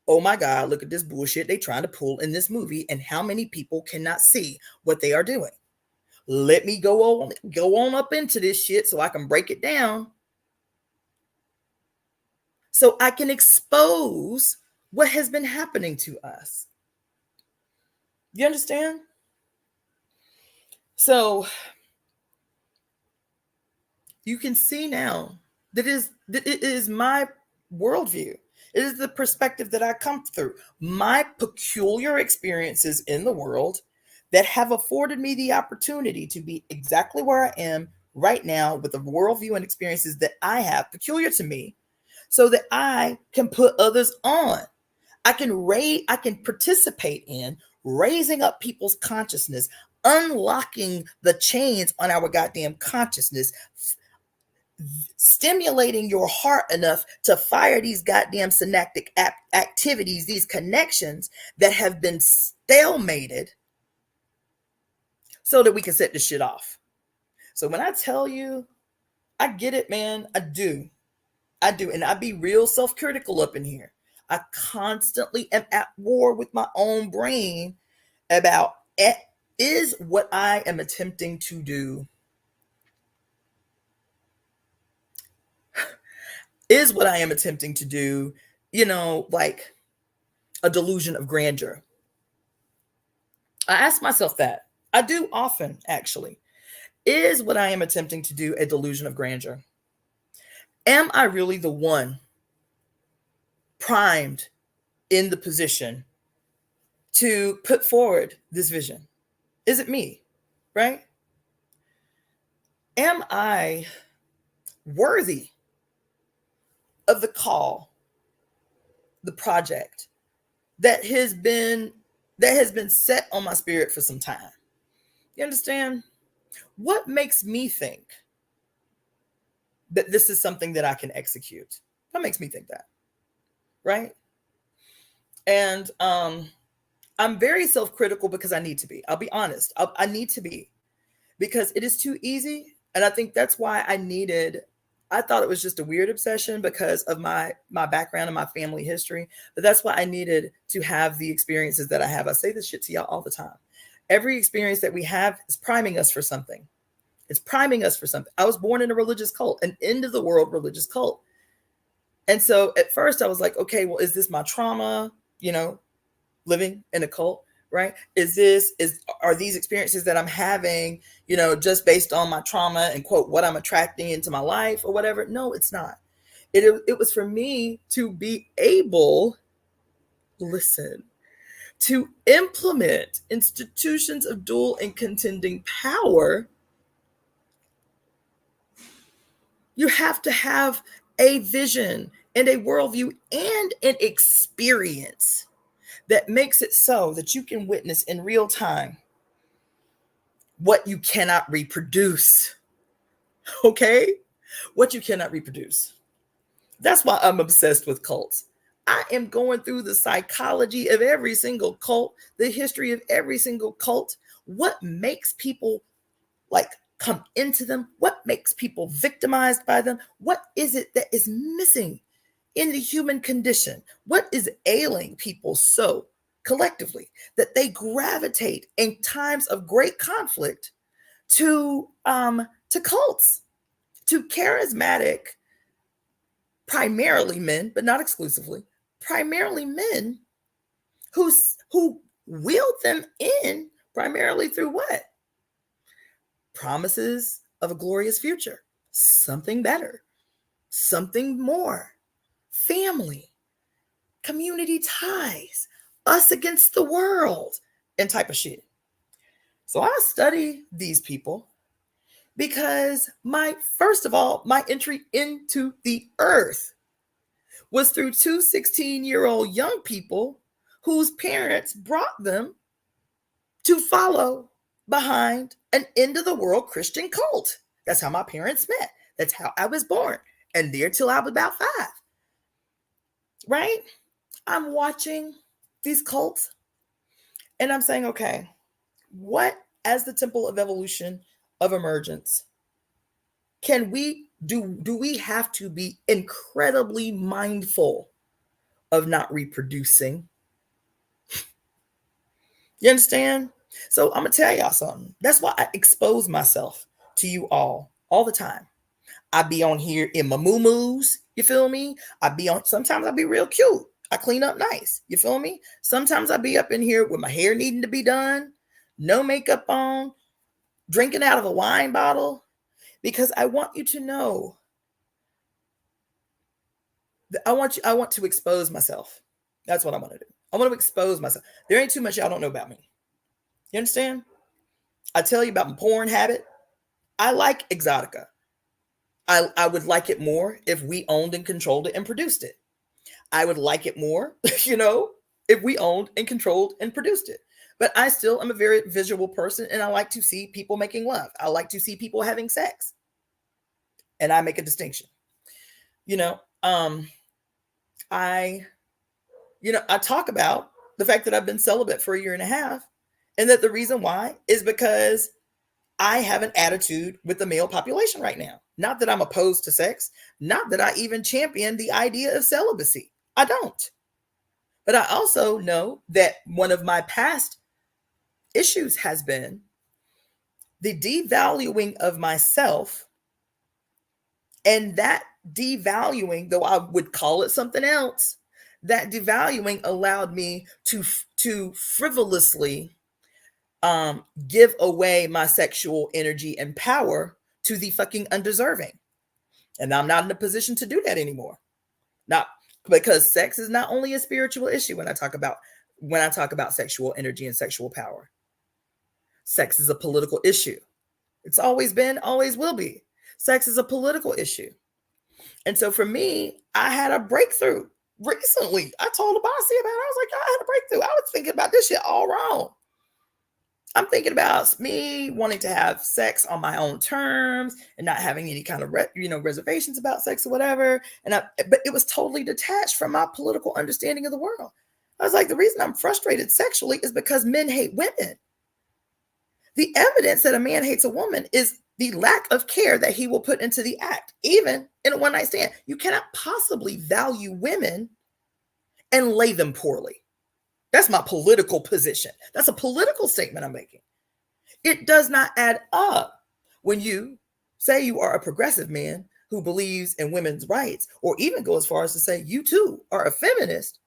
oh my God, look at this bullshit they trying to pull in this movie, and how many people cannot see what they are doing. Let me go on up into this shit so I can break it down, so I can expose what has been happening to us. You understand? So you can see now that it is my worldview. It is the perspective that I come through, my peculiar experiences in the world that have afforded me the opportunity to be exactly where I am right now with the worldview and experiences that I have peculiar to me, so that I can put others on. I can participate in raising up people's consciousness, unlocking the chains on our goddamn consciousness, stimulating your heart enough to fire these goddamn synaptic activities, these connections that have been stalemated, so that we can set this shit off. So when I tell you, I get it, man. I do. And I be real self-critical up in here. I constantly am at war with my own brain about, is what I am attempting to do, like a delusion of grandeur? I ask myself that. I do often, actually. Is what I am attempting to do a delusion of grandeur? Am I really the one primed in the position to put forward this vision? Is it me, right? Am I worthy of the call, the project that has been set on my spirit for some time? You understand? What makes me think that this is something that I can execute? What makes me think that? Right? And I'm very self-critical because I need to be. I'll be honest. I need to be, because it is too easy. And I think that's why I needed I thought it was just a weird obsession because of my background and my family history. But that's why I needed to have the experiences that I have. I say this shit to y'all all the time. Every experience that we have is priming us for something. It's priming us for something. I was born in a religious cult, an end of the world religious cult. And so at first I was like, okay, well, is this my trauma, living in a cult, right? Are these experiences that I'm having, just based on my trauma and quote, what I'm attracting into my life or whatever? No, it's not. It was for me to be able, listen, to implement institutions of dual and contending power. You have to have a vision and a worldview and an experience that makes it so that you can witness in real time what you cannot reproduce. Okay? What you cannot reproduce. That's why I'm obsessed with cults. I am going through the psychology of every single cult, the history of every single cult, what makes people come into them, what makes people victimized by them, what is it that is missing in the human condition, what is ailing people so collectively that they gravitate in times of great conflict to cults, to charismatic, primarily men, but not exclusively, primarily men who wield them in primarily through what? Promises of a glorious future, something better, something more, family, community ties, us against the world, and type of shit. So I study these people because first of all, my entry into the earth was through two 16-year-old young people whose parents brought them to follow behind an end of the world Christian cult. That's how my parents met. That's how I was born. And there till I was about 5. Right? I'm watching these cults and I'm saying, okay, what as the temple of evolution of emergence can we do we have to be incredibly mindful of not reproducing? You understand? So I'm gonna tell y'all something. That's why I expose myself to you all the time. I be on here in my moo-moos, you feel me? Sometimes I be real cute. I clean up nice, you feel me? Sometimes I be up in here with my hair needing to be done, no makeup on, drinking out of a wine bottle, because I want you to know that I want to expose myself. That's what I want to do. I want to expose myself. There ain't too much y'all don't know about me. You understand? I tell you about my porn habit. I like exotica. I would like it more if we owned and controlled it and produced it. I would like it more, if we owned and controlled and produced it. But I still am a very visual person and I like to see people making love. I like to see people having sex. And I make a distinction. I talk about the fact that I've been celibate for 1.5 years and that the reason why is because I have an attitude with the male population right now. Not that I'm opposed to sex, not that I even champion the idea of celibacy. I don't. But I also know that one of my past issues has been the devaluing of myself, and that devaluing, though I would call it something else, that devaluing allowed me to frivolously give away my sexual energy and power to the fucking undeserving. And I'm not in a position to do that anymore. Not because sex is not only a spiritual issue when I talk about sexual energy and sexual power. Sex is a political issue. It's always been, always will be. Sex is a political issue. And so for me, I had a breakthrough recently. I told the bossy about it. I was like, I had a breakthrough. I was thinking about this shit all wrong. I'm thinking about me wanting to have sex on my own terms and not having any kind of reservations about sex or whatever. But it was totally detached from my political understanding of the world. I was like, the reason I'm frustrated sexually is because men hate women. The evidence that a man hates a woman is the lack of care that he will put into the act, even in a one night stand. You cannot possibly value women and lay them poorly. That's my political position. That's a political statement I'm making. It does not add up when you say you are a progressive man who believes in women's rights, or even go as far as to say you too are a feminist.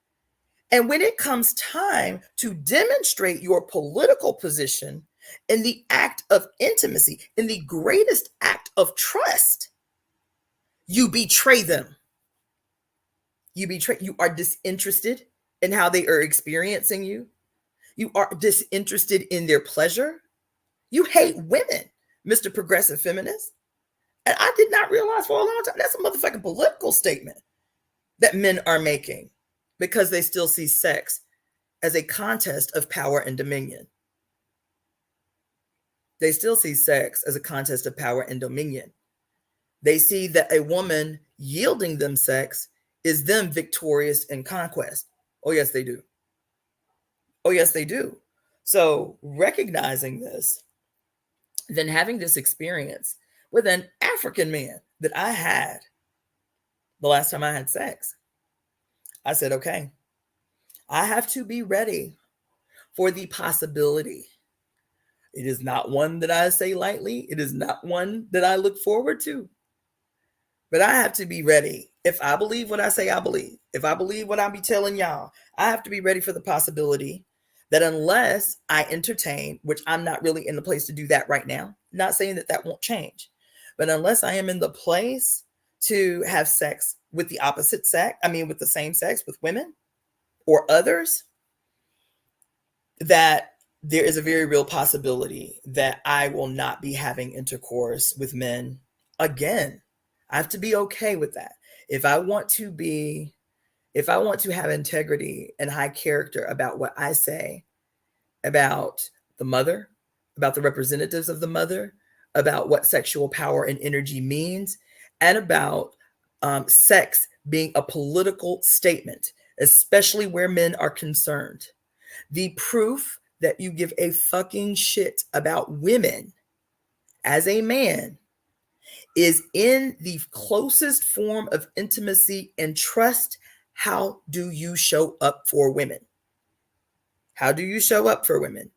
And when it comes time to demonstrate your political position in the act of intimacy, in the greatest act of trust, you betray them. You are disinterested in how they are experiencing you. You are disinterested in their pleasure. You hate women, Mr. Progressive Feminist. And I did not realize for a long time that's a motherfucking political statement that men are making, because they still see sex as a contest of power and dominion. They still see sex as a contest of power and dominion. They see that a woman yielding them sex is them victorious in conquest. Oh, yes, they do. Oh, yes, they do. So recognizing this, then having this experience with an African man that I had the last time I had sex, I said, okay, I have to be ready for the possibility. It is not one that I say lightly. It is not one that I look forward to. But I have to be ready. If I believe what I say I believe, if I believe what I be telling y'all, I have to be ready for the possibility that unless I entertain, which I'm not really in the place to do that right now, not saying that that won't change, but unless I am in the place to have sex with the opposite sex, with the same sex, with women or others, that there is a very real possibility that I will not be having intercourse with men again. I have to be okay with that. If I want to have integrity and high character about what I say about the mother, about the representatives of the mother, about what sexual power and energy means, and about sex being a political statement, especially where men are concerned. The proof that you give a fucking shit about women as a man is in the closest form of intimacy and trust. How do you show up for women? How do you show up for women?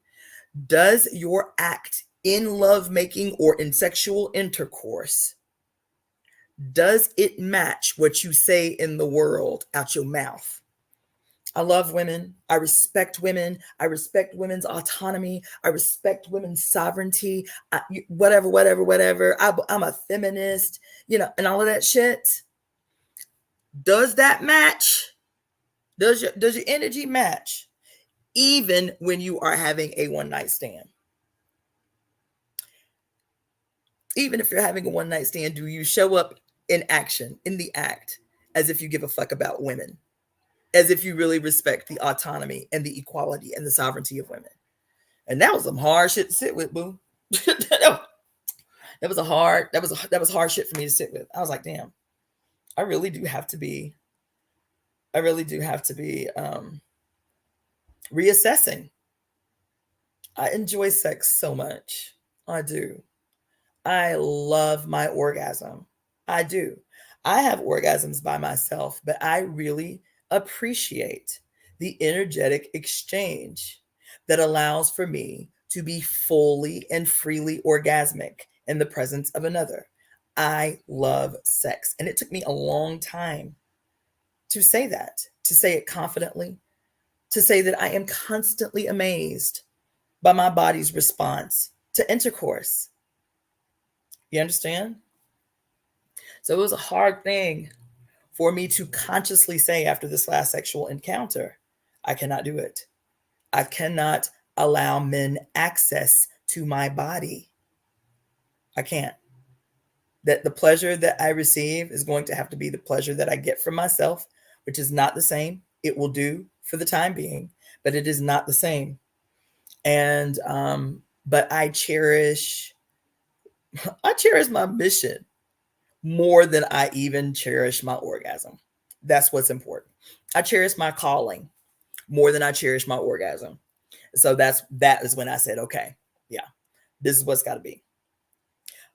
Does your act in lovemaking or in sexual intercourse, does it match what you say in the world out your mouth? I love women. I respect women. I respect women's autonomy. I respect women's sovereignty. Whatever. I'm a feminist, and all of that shit. Does that match? Does your energy match? Even when you are having a one night stand. Even if you're having a one night stand, do you show up in action, in the act, as if you give a fuck about women? As if you really respect the autonomy and the equality and the sovereignty of women? And that was some hard shit to sit with, boo. that was hard shit for me to sit with. I was like, damn, I really do have to be reassessing. I enjoy sex so much. I do. I love my orgasm. I do. I have orgasms by myself, but I really appreciate the energetic exchange that allows for me to be fully and freely orgasmic in the presence of another. I love sex. And it took me a long time to say that, to say it confidently, to say that I am constantly amazed by my body's response to intercourse. You understand? So it was a hard thing for me to consciously say after this last sexual encounter, I cannot do it. I cannot allow men access to my body. I can't. That the pleasure that I receive is going to have to be the pleasure that I get from myself, which is not the same. It will do for the time being, but it is not the same. And but I cherish my mission more than I even cherish my orgasm. That's what's important. I cherish my calling more than I cherish my orgasm. So that is when I said, okay, yeah, this is what's got to be.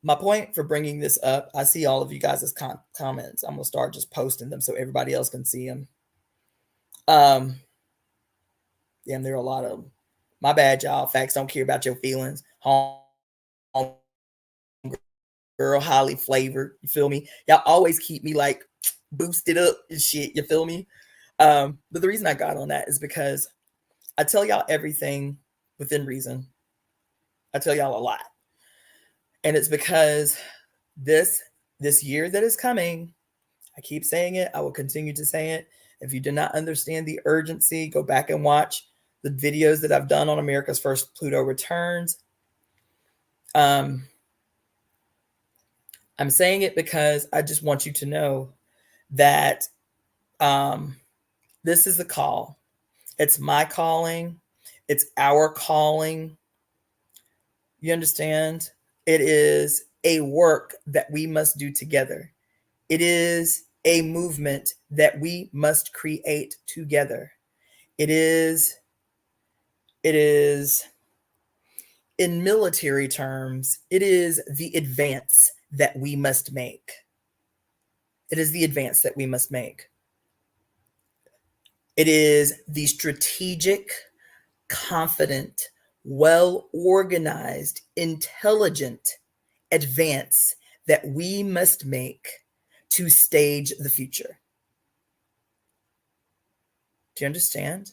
My point for bringing this up, I see all of you guys' comments. I'm going to start just posting them so everybody else can see them. Damn, there are a lot of them. My bad, y'all. Facts don't care about your feelings. Home girl, highly flavored. You feel me? Y'all always keep me like boosted up and shit. You feel me? But the reason I got on that is because I tell y'all everything within reason. I tell y'all a lot. And it's because this year that is coming, I keep saying it. I will continue to say it. If you do not understand the urgency, go back and watch the videos that I've done on America's First Pluto Returns. I'm saying it because I just want you to know that this is the call. It's my calling. It's our calling. You understand? It is a work that we must do together. It is a movement that we must create together. It is, in military terms, it is the advance that we must make. It is the advance that we must make. It is the strategic, confident, well-organized, intelligent advance that we must make to stage the future. Do you understand?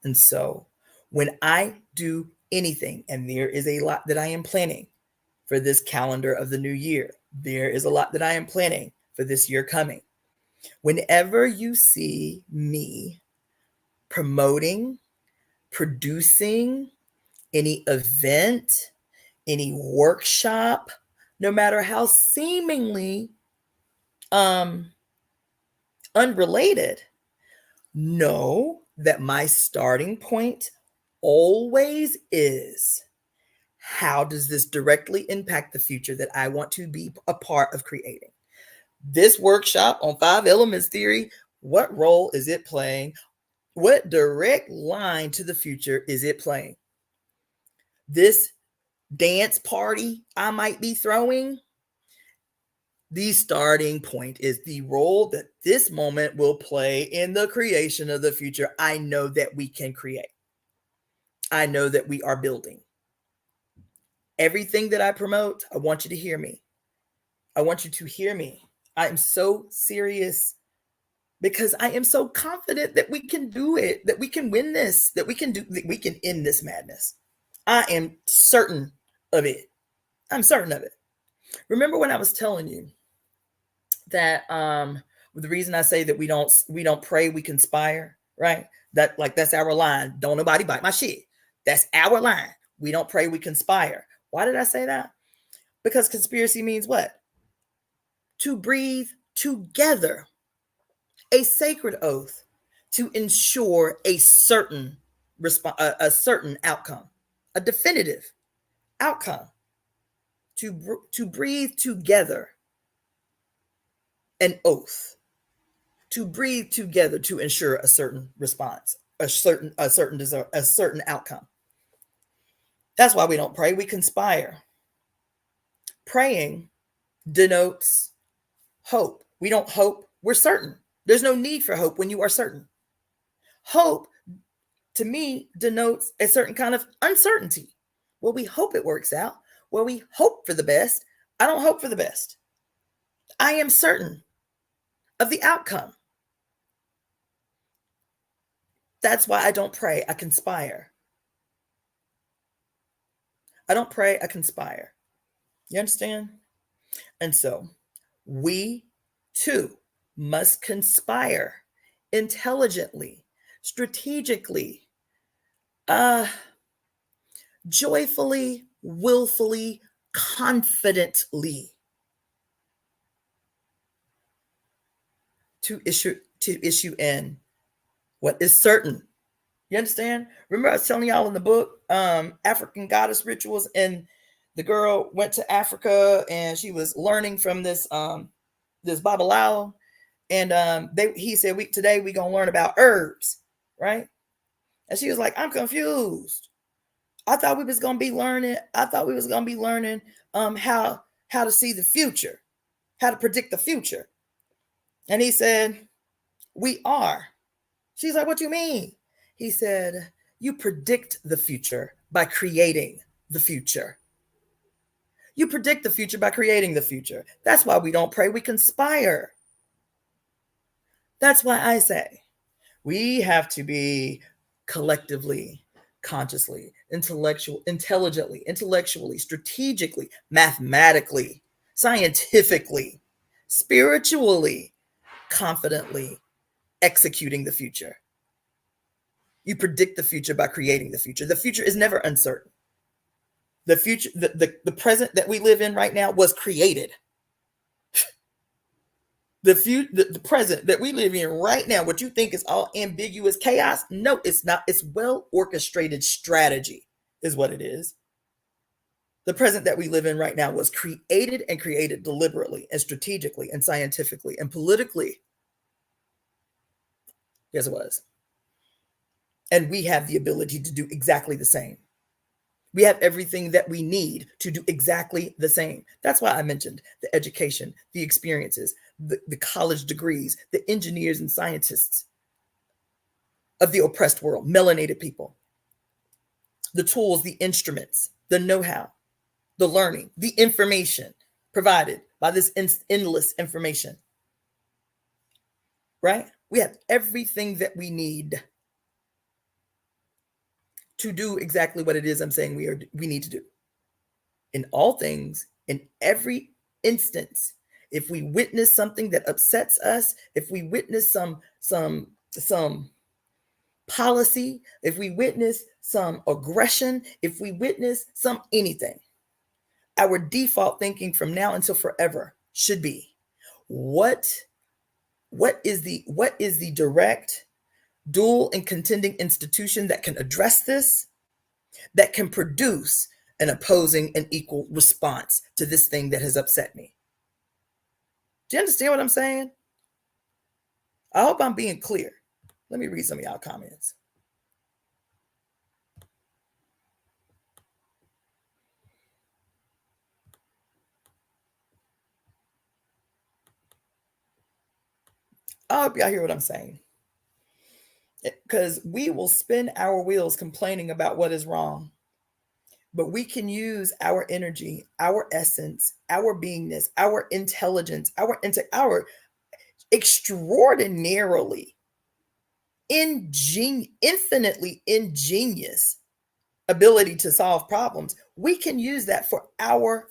And so when I do anything, and there is a lot that I am planning for this calendar of the new year, there is a lot that I am planning for this year coming. Whenever you see me promoting, producing any event, any workshop, no matter how seemingly unrelated, know that my starting point always is, how does this directly impact the future that I want to be a part of creating? This workshop on 5 elements theory, what role is it playing? What direct line to the future is it playing? This dance party I might be throwing, the starting point is the role that this moment will play in the creation of the future I know that we can create. I know that we are building. Everything that I promote, I want you to hear me. I want you to hear me. I am so serious because I am so confident that we can do it, that we can win this, that we can end this madness. I am certain of it. I'm certain of it. Remember when I was telling you that the reason I say that we don't pray, we conspire, right? That's our line. Don't nobody bite my shit. That's our line. We don't pray, we conspire. Why did I say that? Because conspiracy means what? To breathe together, a sacred oath to ensure a certain a certain outcome, a definitive outcome. To breathe together, an oath. To breathe together to ensure a certain response, a certain outcome. That's why we don't pray, we conspire. Praying denotes hope. We don't hope, we're certain. There's no need for hope when you are certain. Hope, to me, denotes a certain kind of uncertainty. Well, we hope it works out. Well, we hope for the best. I don't hope for the best. I am certain of the outcome. That's why I don't pray, I conspire. I don't pray, I conspire. You understand? And so we too must conspire intelligently, strategically, joyfully, willfully, confidently to issue in what is certain. You understand? Remember I was telling y'all in the book, African Goddess Rituals, and the girl went to Africa and she was learning from this Babalawo, and he said, today we gonna learn about herbs, right? And she was like, I'm confused. I thought we was gonna be learning how how to see the future, how to predict the future. And he said, we are. She's like, what do you mean? He said, you predict the future by creating the future. You predict the future by creating the future. That's why we don't pray, we conspire. That's why I say we have to be collectively, consciously, intellectually, strategically, mathematically, scientifically, spiritually, confidently executing the future. You predict the future by creating the future. The future is never uncertain. The future, the present that we live in right now was created. The present that we live in right now, what you think is all ambiguous chaos, no, it's not. It's well orchestrated strategy is what it is. The present that we live in right now was created and created deliberately and strategically and scientifically and politically. Yes, it was. And we have the ability to do exactly the same. We have everything that we need to do exactly the same. That's why I mentioned the education, the experiences, the college degrees, the engineers and scientists of the oppressed world, melanated people, the tools, the instruments, the know-how, the learning, the information provided by this endless information, right? We have everything that we need to do exactly what it is I'm saying we need to do. In all things, in every instance, if we witness something that upsets us, if we witness some policy, if we witness some aggression, if we witness some anything, our default thinking from now until forever should be, what is the direct, dual, and contending institution that can address this, that can produce an opposing and equal response to this thing that has upset me? Do you understand what I'm saying? I hope I'm being clear. Let me read some of y'all comments. I hope y'all hear what I'm saying. Because we will spin our wheels complaining about what is wrong. But we can use our energy, our essence, our beingness, our intelligence, our extraordinarily infinitely ingenious ability to solve problems. We can use that for our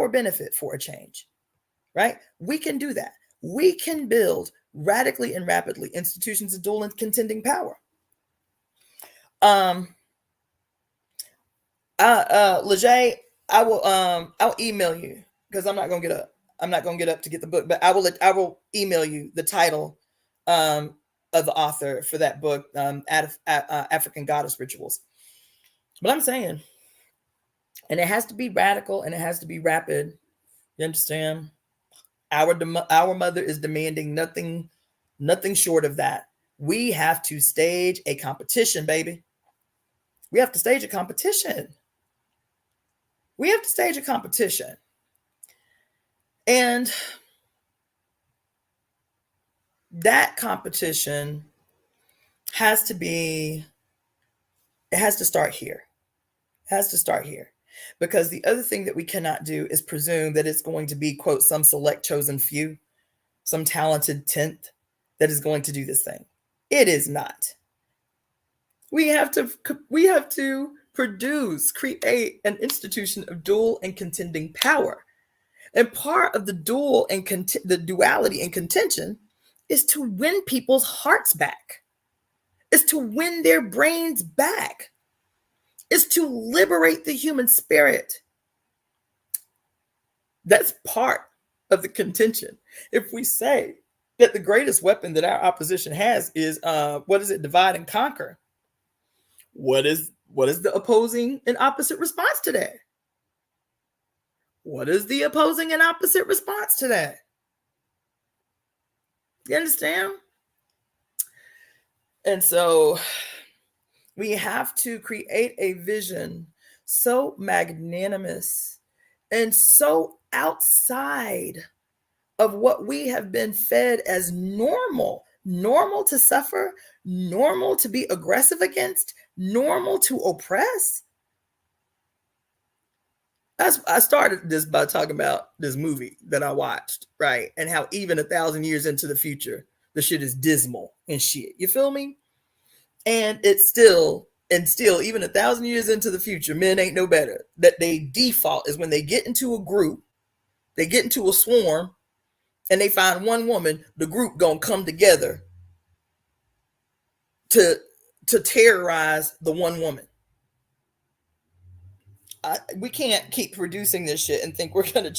benefit, for a change, right? We can do that. We can build radically and rapidly institutions of dual and contending power. Lejay, I'll email you, because I'm not gonna get up. I'm not gonna get up to get the book, but I will email you the title of the author for that book, African Goddess Rituals. But I'm saying, and it has to be radical and it has to be rapid. You understand? Our mother is demanding nothing short of that. We have to stage a competition, baby. We have to stage a competition. We have to stage a competition. And that competition has to start here. It has to start here. Because the other thing that we cannot do is presume that it's going to be, quote, some select chosen few, some talented tenth that is going to do this thing. It is not. We have to create an institution of dual and contending power. And part of the dual and the duality and contention is to win people's hearts back, is to win their brains back, is to liberate the human spirit. That's part of the contention. If we say that the greatest weapon that our opposition has is, divide and conquer, what is the opposing and opposite response to that? What is the opposing and opposite response to that? You understand? And so we have to create a vision so magnanimous and so outside of what we have been fed as normal. Normal to suffer, normal to be aggressive against, normal to oppress. I started this by talking about this movie that I watched, right? And how even 1,000 years into the future, the shit is dismal and shit. You feel me? And it's still, even 1,000 years into the future, men ain't no better. That they default is when they get into a group, they get into a swarm, and they find one woman, the group gonna come together to terrorize the one woman. We can't keep producing this shit and think we're gonna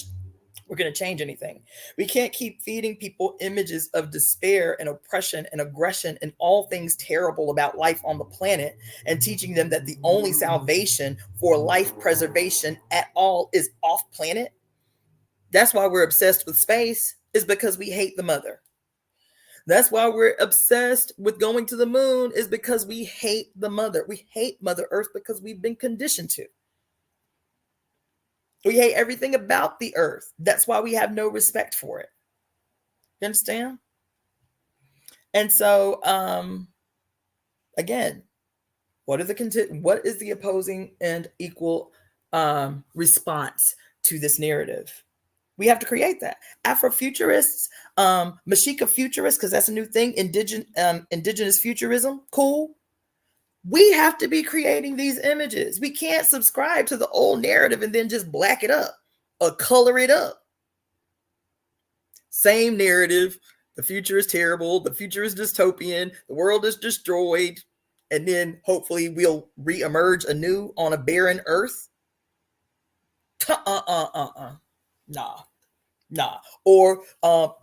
change anything. We can't keep feeding people images of despair and oppression and aggression and all things terrible about life on the planet and teaching them that the only salvation for life preservation at all is off planet. That's why we're obsessed with space, is because we hate the mother. That's why we're obsessed with going to the moon, is because we hate the mother. We hate Mother Earth because we've been conditioned to. We hate everything about the earth. That's why we have no respect for it. You understand? And so, again, what is the opposing and equal response to this narrative? We have to create that. Afrofuturists, Mashika futurists, because that's a new thing. Indigenous futurism, cool. We have to be creating these images. We can't subscribe to the old narrative and then just black it up or color it up. Same narrative. The future is terrible. The future is dystopian. The world is destroyed. And then hopefully we'll reemerge anew on a barren earth. Nah. Or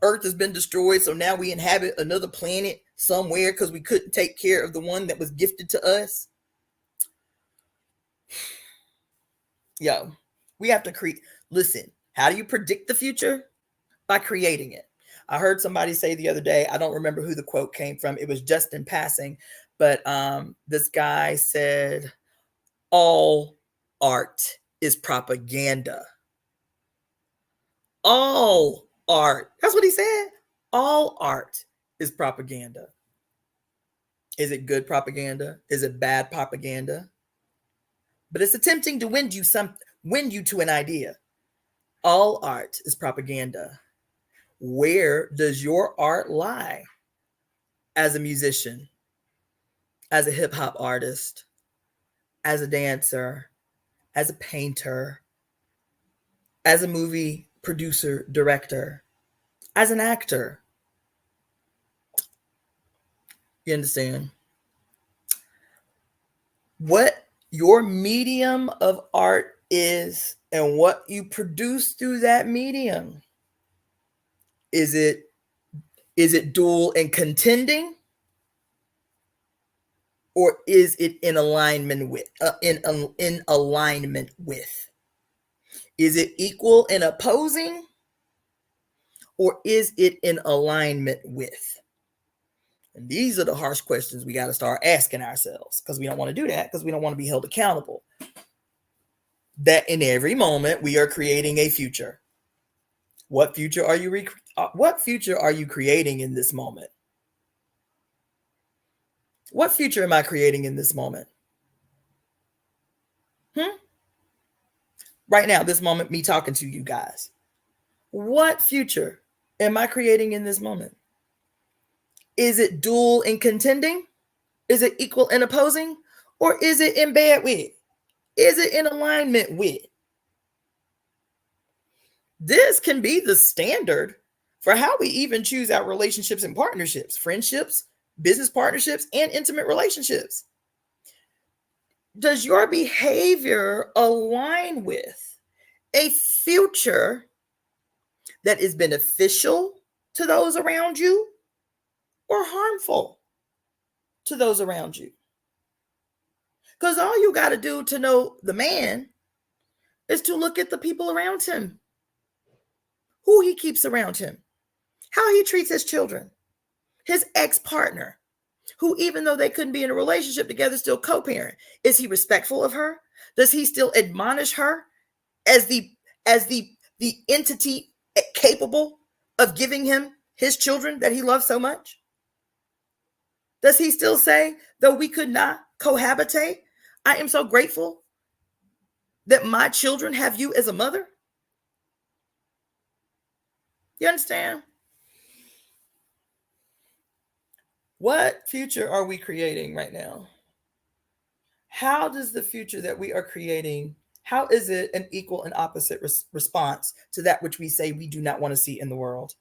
Earth has been destroyed, so now we inhabit another planet somewhere because we couldn't take care of the one that was gifted to us. Yo, we have to create. Listen, how do you predict the future? By creating it. I heard somebody say the other day, I don't remember who the quote came from. It was just in passing, but this guy said, all art is propaganda. All art. That's what he said. All art is propaganda. Is it good propaganda? Is it bad propaganda? But it's attempting to win you to an idea. All art is propaganda. Where does your art lie? As a musician, as a hip hop artist, as a dancer, as a painter, as a movie producer, director, as an actor. You understand? What your medium of art is and what you produce through that medium. Is it dual and contending? Or is it in alignment with? In alignment with? Is it equal and opposing? Or is it in alignment with? And these are the harsh questions we got to start asking ourselves, because we don't want to do that, because we don't want to be held accountable. That in every moment we are creating a future. What future are you creating in this moment? What future am I creating in this moment? Right now, this moment, me talking to you guys. What future am I creating in this moment? Is it dual and contending? Is it equal and opposing? Or is it in bed with? Is it in alignment with? This can be the standard for how we even choose our relationships and partnerships, friendships, business partnerships, and intimate relationships. Does your behavior align with a future that is beneficial to those around you or harmful to those around you? Because all you got to do to know the man is to look at the people around him, who he keeps around him, how he treats his children, his ex-partner, who, even though they couldn't be in a relationship together, still co-parent. Is he respectful of her? Does he still admonish her as the the entity capable of giving him his children that he loves so much? Does he still say, though we could not cohabitate, I am so grateful that my children have you as a mother? You understand? What future are we creating right now? How does the future that we are creating, how is it an equal and opposite response to that which we say we do not want to see in the world?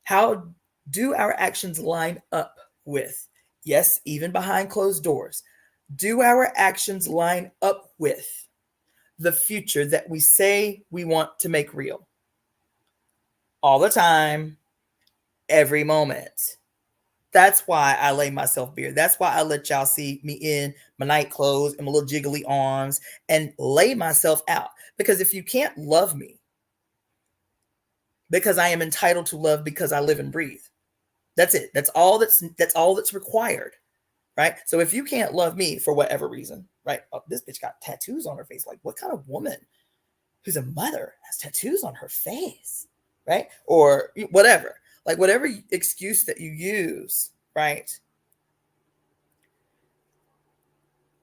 How do our actions line up with, yes, even behind closed doors, do our actions line up with the future that we say we want to make real? All the time, every moment. That's why I lay myself bare. That's why I let y'all see me in my night clothes and my little jiggly arms and lay myself out. Because if you can't love me, because I am entitled to love because I live and breathe. That's it. That's all that's required. Right? So if you can't love me for whatever reason, right? Oh, this bitch got tattoos on her face. Like, what kind of woman who's a mother has tattoos on her face? Right? Or whatever. Like, whatever excuse that you use, right?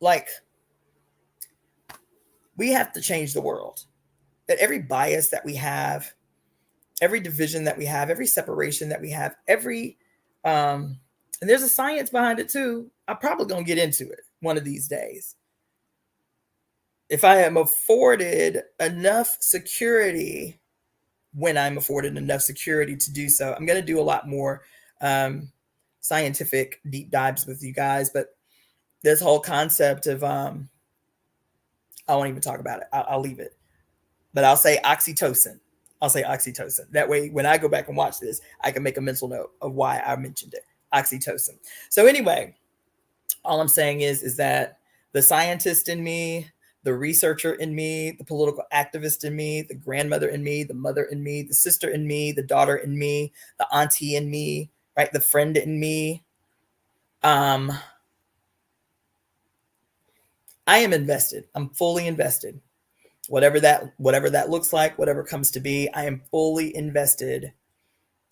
Like, we have to change the world. That every bias that we have, every division that we have, every separation that we have, every and there's a science behind it too. I'm probably gonna get into it one of these days. If I am afforded enough security, when I'm afforded enough security to do so, I'm gonna do a lot more scientific deep dives with you guys. But this whole concept of I won't even talk about it. I'll leave it. But I'll say oxytocin. That way, when I go back and watch this, I can make a mental note of why I mentioned it. Oxytocin. So anyway, all I'm saying is that the scientist in me, the researcher in me, the political activist in me, the grandmother in me, the mother in me, the sister in me, the daughter in me, the auntie in me, right? The friend in me. I am invested. I'm fully invested. Whatever that looks like, whatever comes to be, I am fully invested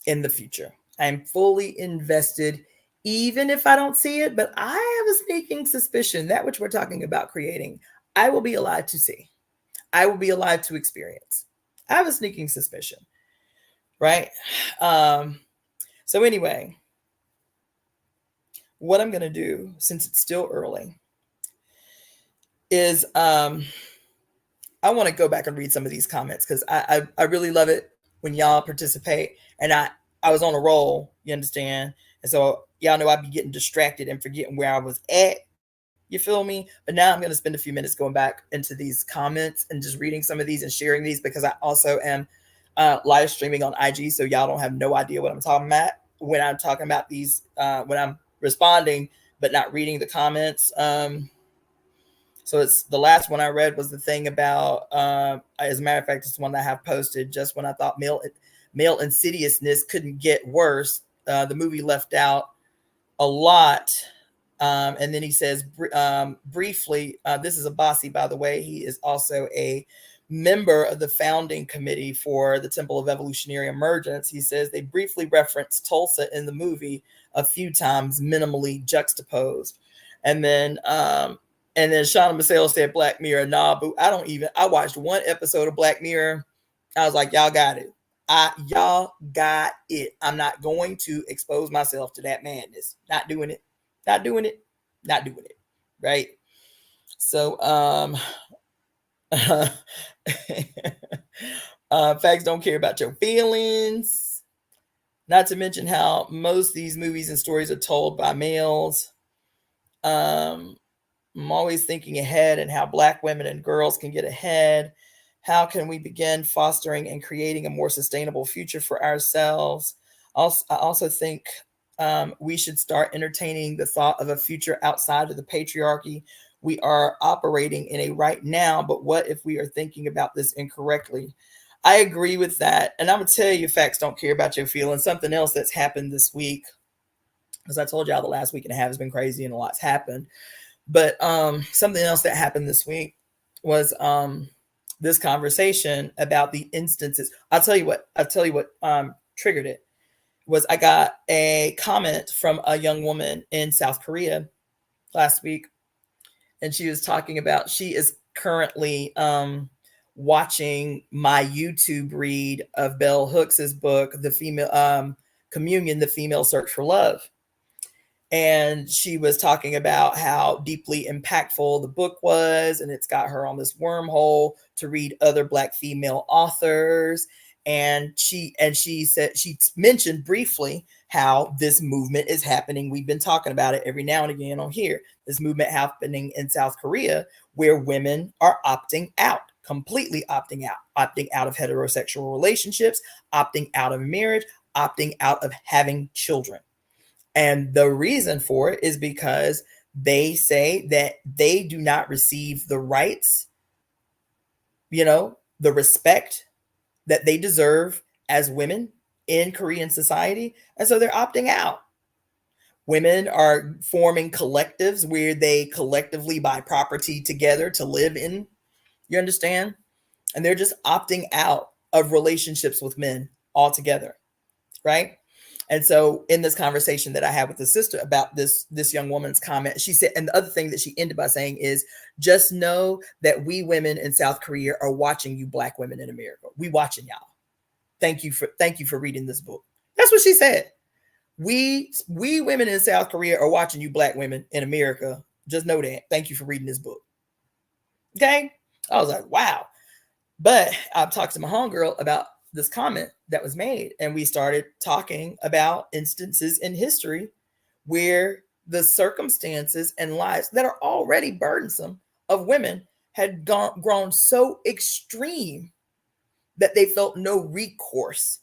in the future. I am fully invested, even if I don't see it, but I have a sneaking suspicion that which we're talking about creating, I will be alive to see. I will be alive to experience. I have a sneaking suspicion, right? So anyway, what I'm going to do, since it's still early, is I want to go back and read some of these comments because I really love it when y'all participate. And I was on a roll, you understand? And so y'all know I'd be getting distracted and forgetting where I was at. You feel me? But now I'm going to spend a few minutes going back into these comments and just reading some of these and sharing these because I also am live streaming on IG. So y'all don't have no idea what I'm talking about when I'm talking about these, when I'm responding, but not reading the comments. So it's the last one I read was the thing about, as a matter of fact, it's one that I have posted just when I thought male insidiousness couldn't get worse. The movie left out a lot. And then he says, briefly, this is a Bossy, by the way. He is also a member of the founding committee for the Temple of Evolutionary Emergence. He says they briefly referenced Tulsa in the movie a few times, minimally juxtaposed. And then Shauna Massell said Black Mirror. Nah, boo, I watched one episode of Black Mirror. I was like, y'all got it. Y'all got it. I'm not going to expose myself to that madness. Not doing it. Right? So, facts don't care about your feelings. Not to mention how most of these movies and stories are told by males. I'm always thinking ahead and how Black women and girls can get ahead. How can we begin fostering and creating a more sustainable future for ourselves? I also think we should start entertaining the thought of a future outside of the patriarchy we are operating in a right now. But what if we are thinking about this incorrectly? I agree with that. And I'm going to tell you, facts don't care about your feelings. Something else that's happened this week, as I told y'all, the last week and a half has been crazy and a lot's happened. But something else that happened this week was this conversation about the instances. I'll tell you what triggered it was I got a comment from a young woman in South Korea last week, and she was talking about she is currently watching my YouTube read of Bell Hooks's book, The Female Communion, The Female Search for Love. And she was talking about how deeply impactful the book was, and it's got her on this wormhole to read other Black female authors. And she said, she mentioned briefly how this movement is happening. We've been talking about it every now and again on here. This movement happening in South Korea, where women are opting out, completely opting out of heterosexual relationships, opting out of marriage, opting out of having children. And the reason for it is because they say that they do not receive the rights, the respect that they deserve as women in Korean society. And so they're opting out. Women are forming collectives where they collectively buy property together to live in. You understand? And they're just opting out of relationships with men altogether, right? And so in this conversation that I had with the sister about this young woman's comment, she said, and the other thing that she ended by saying is, just know that we women in South Korea are watching you Black women in America. We watching y'all. Thank you for reading this book. That's what she said. We women in South Korea are watching you Black women in America. Just know that. Thank you for reading this book. Okay. I was like, wow. But I've talked to my homegirl about this comment that was made, and we started talking about instances in history where the circumstances and lives that are already burdensome of women had grown so extreme that they felt no recourse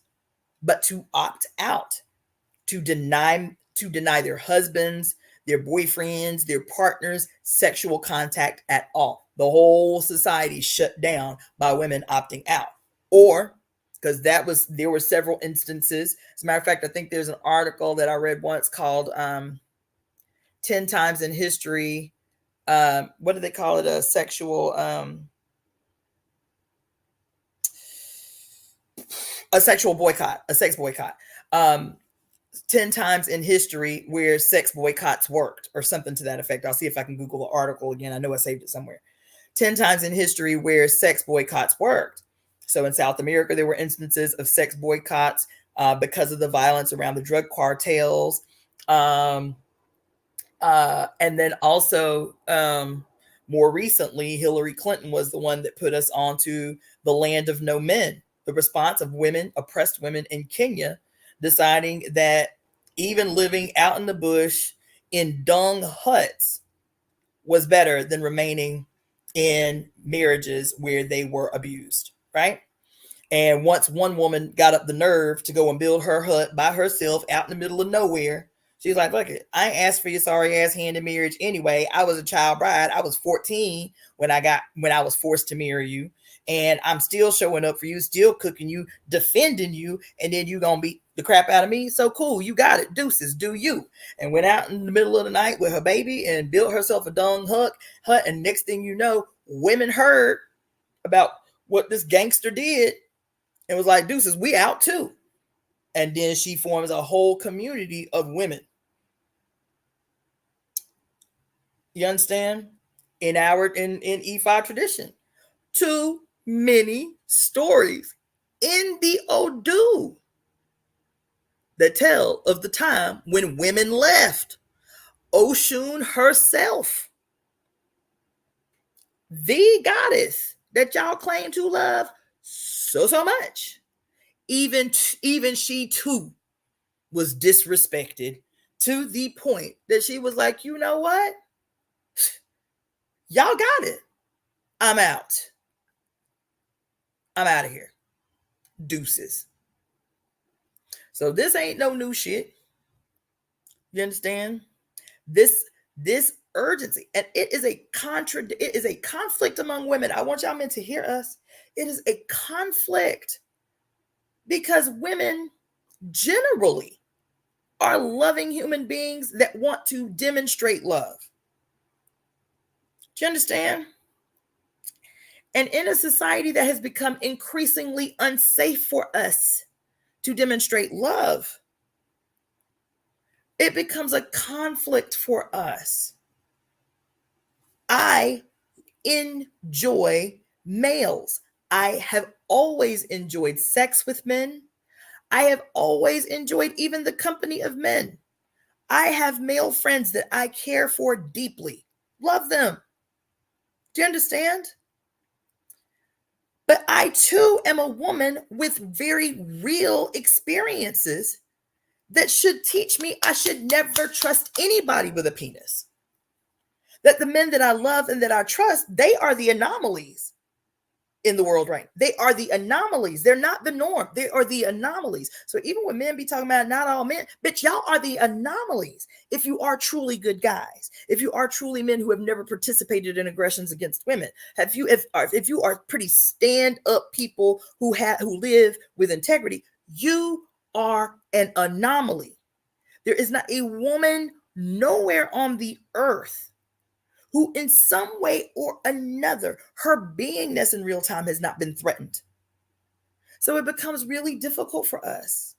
but to opt out, to deny their husbands, their boyfriends, their partners sexual contact at all. The whole society shut down by women opting out. Or because there were several instances. As a matter of fact, I think there's an article that I read once called 10 times in history. What do they call it? A sexual boycott, a sex boycott. 10 times in history where sex boycotts worked, or something to that effect. I'll see if I can Google the article again. I know I saved it somewhere. 10 times in history where sex boycotts worked. So in South America, there were instances of sex boycotts because of the violence around the drug cartels. And then also, more recently, Hillary Clinton was the one that put us onto the land of no men, the response of women, oppressed women in Kenya, deciding that even living out in the bush in dung huts was better than remaining in marriages where they were abused, right? And once one woman got up the nerve to go and build her hut by herself out in the middle of nowhere, she's like, look, I ain't asked for your sorry ass hand in marriage anyway. I was a child bride. I was 14 when I was forced to marry you. And I'm still showing up for you, still cooking you, defending you, and then you gonna beat the crap out of me. So cool, you got it. Deuces, do you. And went out in the middle of the night with her baby and built herself a dung hut. And next thing you know, women heard about what this gangster did and was like, deuces, we out too. And then she forms a whole community of women. You understand? In E5 tradition. Too many stories in the Odu that tell of the time when women left. Oshun herself, the goddess that y'all claim to love so much, even she too was disrespected to the point that she was like, you know what? Y'all got it. I'm out. I'm out of here. Deuces. So this ain't no new shit. You understand? This urgency, and it is a conflict among women. I want y'all men to hear us. It is a conflict because women generally are loving human beings that want to demonstrate love. Do you understand? And in a society that has become increasingly unsafe for us to demonstrate love, it becomes a conflict for us. I enjoy males. I have always enjoyed sex with men. I have always enjoyed even the company of men. I have male friends that I care for deeply. Love them. Do you understand? But I too am a woman with very real experiences that should teach me I should never trust anybody with a penis. That the men that I love and that I trust, they are the anomalies in the world, right? They are the anomalies. They're not the norm. They are the anomalies. So even when men be talking about not all men, bitch, y'all are the anomalies. If you are truly good guys, if you are truly men who have never participated in aggressions against women, if you are pretty stand-up people who live with integrity, you are an anomaly. There is not a woman nowhere on the earth who in some way or another, her beingness in real time has not been threatened. So it becomes really difficult for us,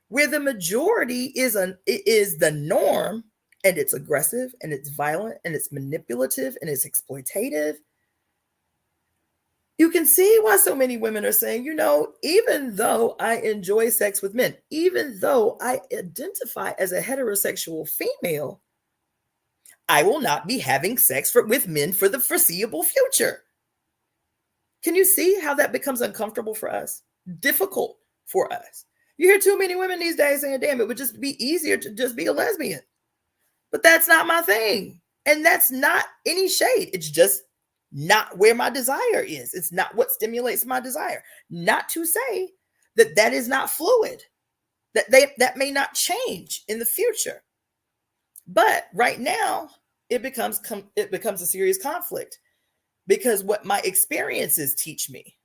where the majority is the norm, and it's aggressive, and it's violent, and it's manipulative, and it's exploitative. You can see why so many women are saying, even though I enjoy sex with men, even though I identify as a heterosexual female, I will not be having sex with men for the foreseeable future. Can you see how that becomes uncomfortable for us? Difficult for us. You hear too many women these days saying, damn, it would just be easier to just be a lesbian. But that's not my thing. And that's not any shade. It's just not where my desire is. It's not what stimulates my desire. Not to say that that is not fluid, that may not change in the future. But right now, it becomes a serious conflict, because what my experiences teach me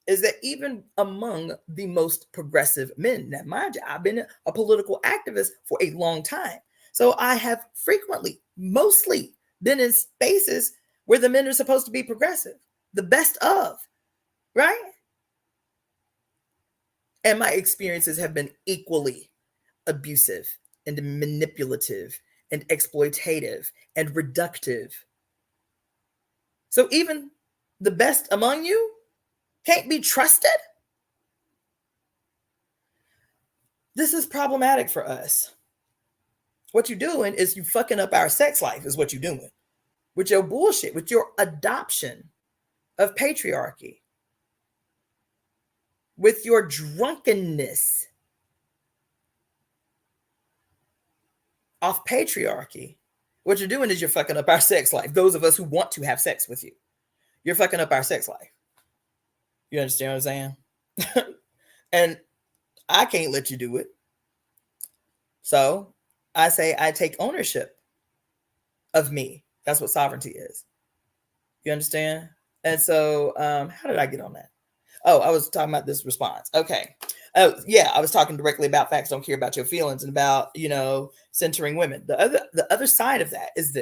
is that even among the most progressive men, now mind you, I've been a political activist for a long time. So I have mostly been in spaces where the men are supposed to be progressive, the best of, right? And my experiences have been equally abusive and manipulative and exploitative and reductive. So even the best among you can't be trusted? This is problematic for us. What you're doing is you fucking up our sex life, is what you're doing. With your bullshit, with your adoption of patriarchy, with your drunkenness off patriarchy. What you're doing is you're fucking up our sex life. Those of us who want to have sex with you, you're fucking up our sex life. You understand what I'm saying? And I can't let you do it. So I say I take ownership of me. That's what sovereignty is. You understand? And so how did I get on that? Oh, I was talking about this response. Okay. Oh, yeah, I was talking directly about facts don't care about your feelings and about, centering women. The other side of that is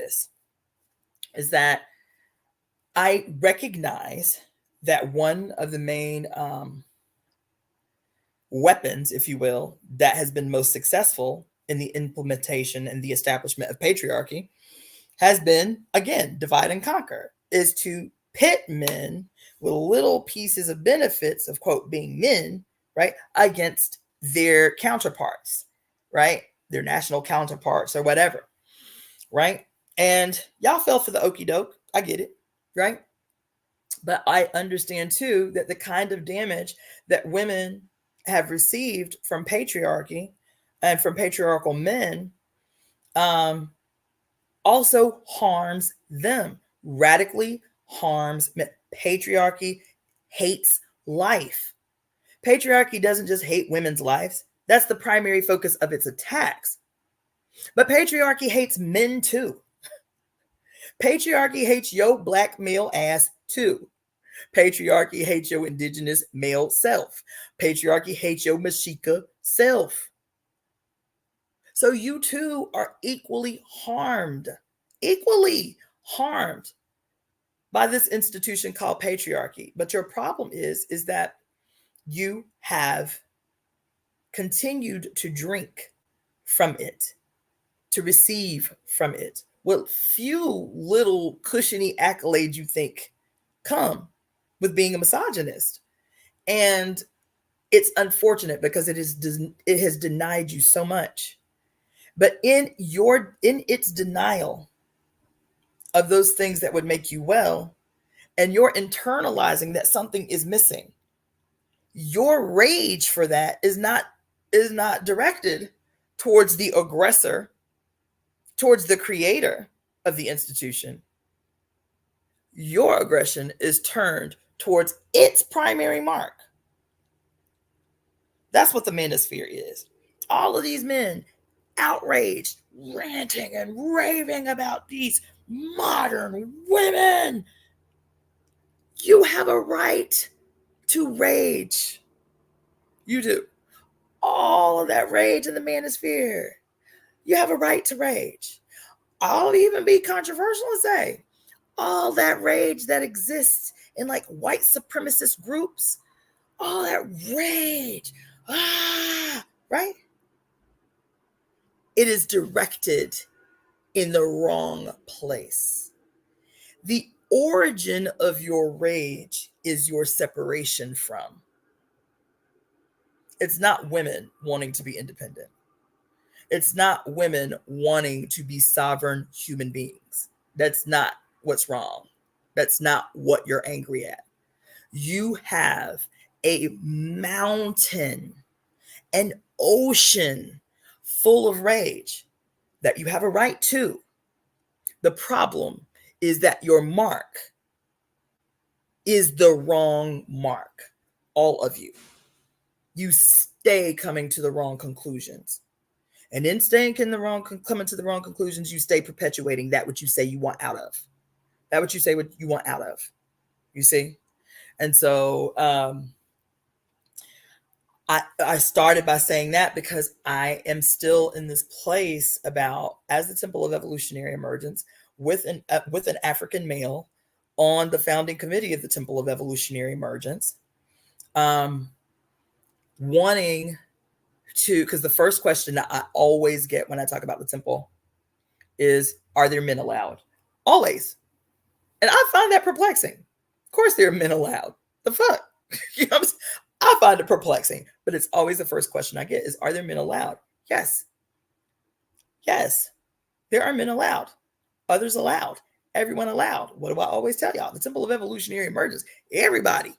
that I recognize that one of the main weapons, if you will, that has been most successful in the implementation and the establishment of patriarchy has been, again, divide and conquer, is to pit men with little pieces of benefits of, quote, being men, right, against their counterparts, right, their national counterparts or whatever, right? And y'all fell for the okie doke. I get it, right? But I understand, too, that the kind of damage that women have received from patriarchy and from patriarchal men also harms them, radically harms men. Patriarchy hates life. Patriarchy doesn't just hate women's lives. That's the primary focus of its attacks. But patriarchy hates men too. Patriarchy hates your black male ass too. Patriarchy hates your indigenous male self. Patriarchy hates your Mashika self. So you too are equally harmed. Equally harmed. by this institution called patriarchy. But your problem is that you have continued to drink from it, to receive from it, what few little cushiony accolades you think come with being a misogynist. And it's unfortunate because it has denied you so much. But in its denial of those things that would make you well, and you're internalizing that something is missing, your rage for that is not directed towards the aggressor, towards the creator of the institution. Your aggression is turned towards its primary mark. That's what the manosphere is. All of these men outraged, ranting and raving about these modern women. You have a right to rage. You do. All of that rage in the manosphere. You have a right to rage. I'll even be controversial and say, all that rage that exists in like white supremacist groups, all that rage, right? It is directed in the wrong place. The origin of your rage is your separation from. It's not women wanting to be independent. It's not women wanting to be sovereign human beings. That's not what's wrong. That's not what you're angry at. You have a mountain, an ocean full of rage that you have a right to. The problem is that your mark is the wrong mark. All of you. You stay coming to the wrong conclusions. And in coming to the wrong conclusions, you stay perpetuating that which you say you want out of. That what you say what you want out of. You see? And so I started by saying that because I am still in this place about, as the Temple of Evolutionary Emergence, with an African male on the founding committee of the Temple of Evolutionary Emergence, wanting to, because the first question that I always get when I talk about the temple is, are there men allowed? Always. And I find that perplexing. Of course there are men allowed. The fuck? You know what I'm saying? I find it perplexing, but it's always the first question I get is, are there men allowed? Yes. Yes. There are men allowed. Others allowed. Everyone allowed. What do I always tell y'all? The Temple of Evolutionary Emergence, everybody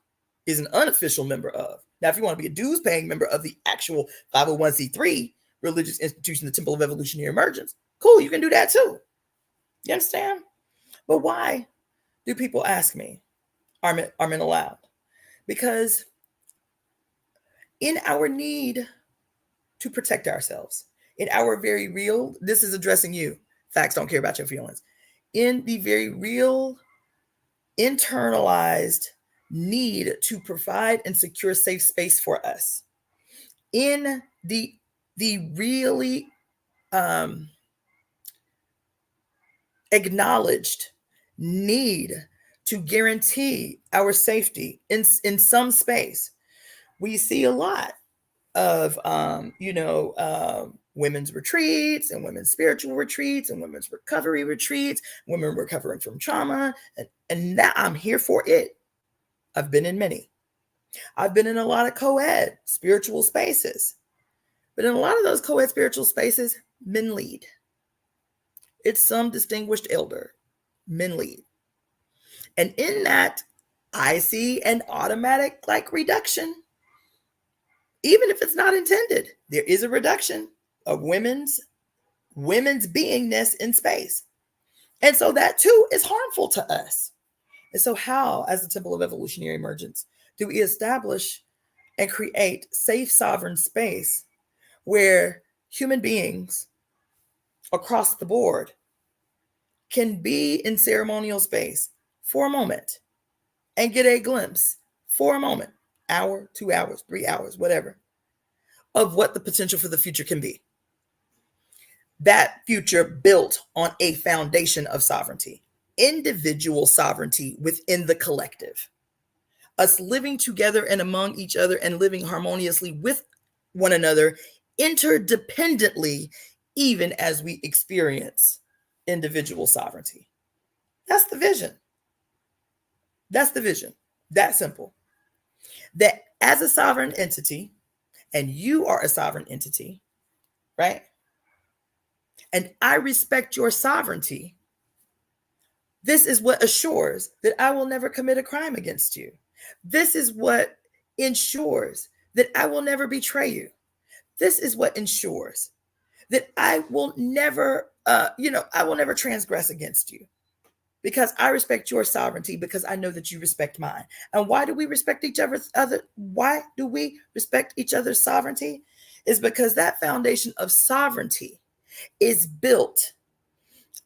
is an unofficial member of. Now, if you want to be a dues-paying member of the actual 501c3 religious institution, the Temple of Evolutionary Emergence, cool, you can do that too. You understand? But why do people ask me, are men allowed? Because in our need to protect ourselves, in our very real, this is addressing you, facts don't care about your feelings, in the very real, internalized need to provide and secure safe space for us, in the really acknowledged need to guarantee our safety in some space, we see a lot of women's retreats and women's spiritual retreats and women's recovery retreats, women recovering from trauma, and that I'm here for it. I've been in many. I've been in a lot of co-ed spiritual spaces. But in a lot of those co-ed spiritual spaces, men lead. It's some distinguished elder. Men lead. And in that, I see an automatic reduction. Even if it's not intended, there is a reduction of women's beingness in space. And so that too is harmful to us. And so how, as the Temple of Evolutionary Emergence, do we establish and create safe, sovereign space where human beings across the board can be in ceremonial space for a moment and get a glimpse for a moment, hour, 2 hours, 3 hours, whatever, of what the potential for the future can be? That future built on a foundation of sovereignty. individual sovereignty within the collective. Us living together and among each other and living harmoniously with one another interdependently, even as we experience individual sovereignty. That's the vision. That's the vision. That simple. That as a sovereign entity, and you are a sovereign entity, right? And I respect your sovereignty. This is what assures that I will never commit a crime against you. This is what ensures that I will never betray you. This is what ensures that I will never, I will never transgress against you, because I respect your sovereignty, because I know that you respect mine. And why do we respect each other's sovereignty? Is because that foundation of sovereignty is built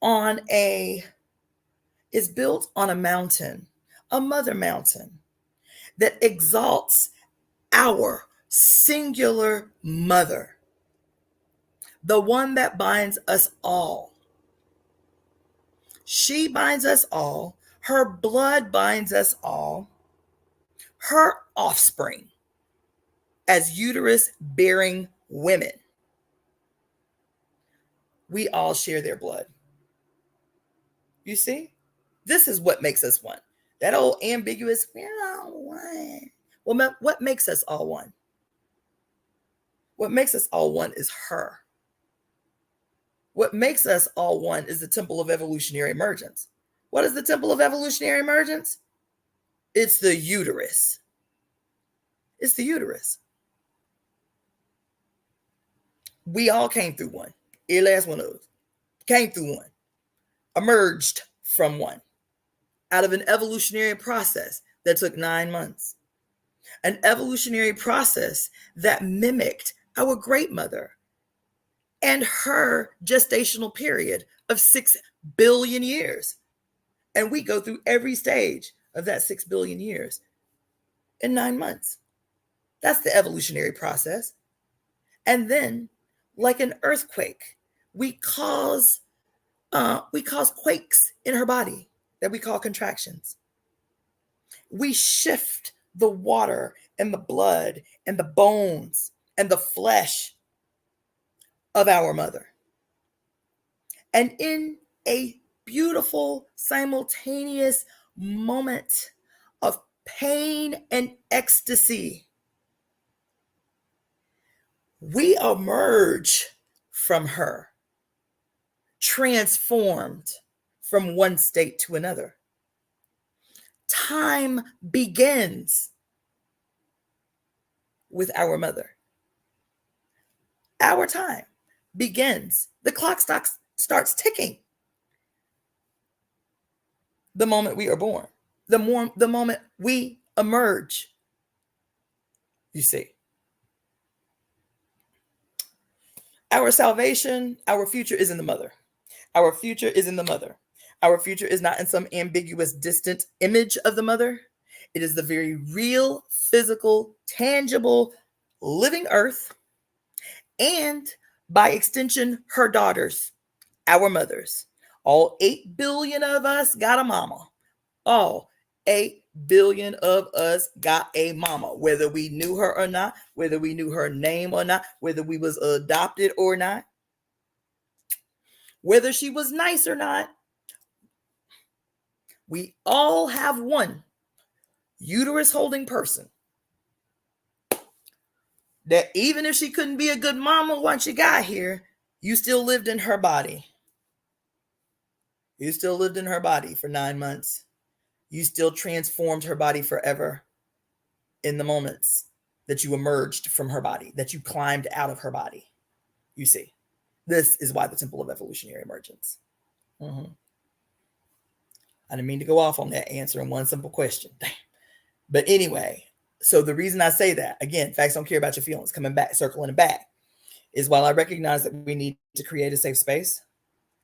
on a mountain, a mother mountain that exalts our singular mother, the one that binds us all. She binds us all. Her blood binds us all. Her offspring, as uterus-bearing women, we all share their blood. You see? This is what makes us one. That old ambiguous, we're all one. Well, what makes us all one? What makes us all one is her. What makes us all one is the temple of evolutionary emergence. What is the temple of evolutionary emergence? It's the uterus. It's the uterus. We all came through one. Every last one of us came through one, emerged from one, out of an evolutionary process that took 9 months. An evolutionary process that mimicked our great mother and her gestational period of 6 billion years. And we go through every stage of that 6 billion years in 9 months. That's the evolutionary process. And then, like an earthquake, we cause quakes in her body that we call contractions. We shift the water and the blood and the bones and the flesh of our mother. And in a beautiful, simultaneous moment of pain and ecstasy, we emerge from her, transformed from one state to another. Time begins with our mother. Our time begins. The clock starts ticking the moment we are born, the moment we emerge. You see, our salvation, our future is in the mother. Our future is in the mother. Our future is not in some ambiguous, distant image of the mother. It is the very real, physical, tangible, living earth, and by extension, her daughters, our mothers. All 8 billion of us got a mama. All 8 billion of us got a mama, whether we knew her or not, whether we knew her name or not, whether we was adopted or not, whether she was nice or not. We all have one uterus holding person that even if she couldn't be a good mama once you got here, you still lived in her body. You still lived in her body for 9 months. You still transformed her body forever in the moments that you emerged from her body, that you climbed out of her body. You see, this is why the temple of evolutionary emergence. I didn't mean to go off on that answering one simple question. But anyway, so the reason I say that, again, facts don't care about your feelings, coming back, circling back, is while I recognize that we need to create a safe space,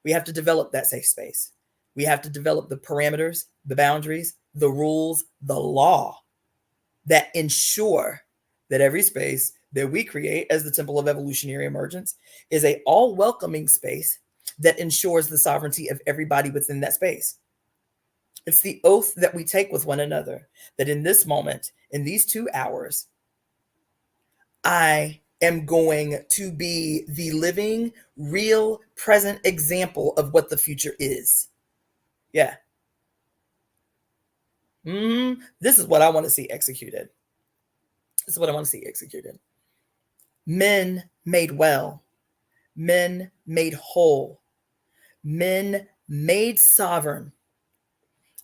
we have to develop that safe space. We have to develop the parameters, the boundaries, the rules, the law that ensure that every space that we create as the temple of evolutionary emergence is a all-welcoming space that ensures the sovereignty of everybody within that space. It's the oath that we take with one another that in this moment, in these 2 hours, I am going to be the living, real, present example of what the future is. Yeah. This is what I want to see executed. This is what I want to see executed. Men made well, men made whole, men made sovereign.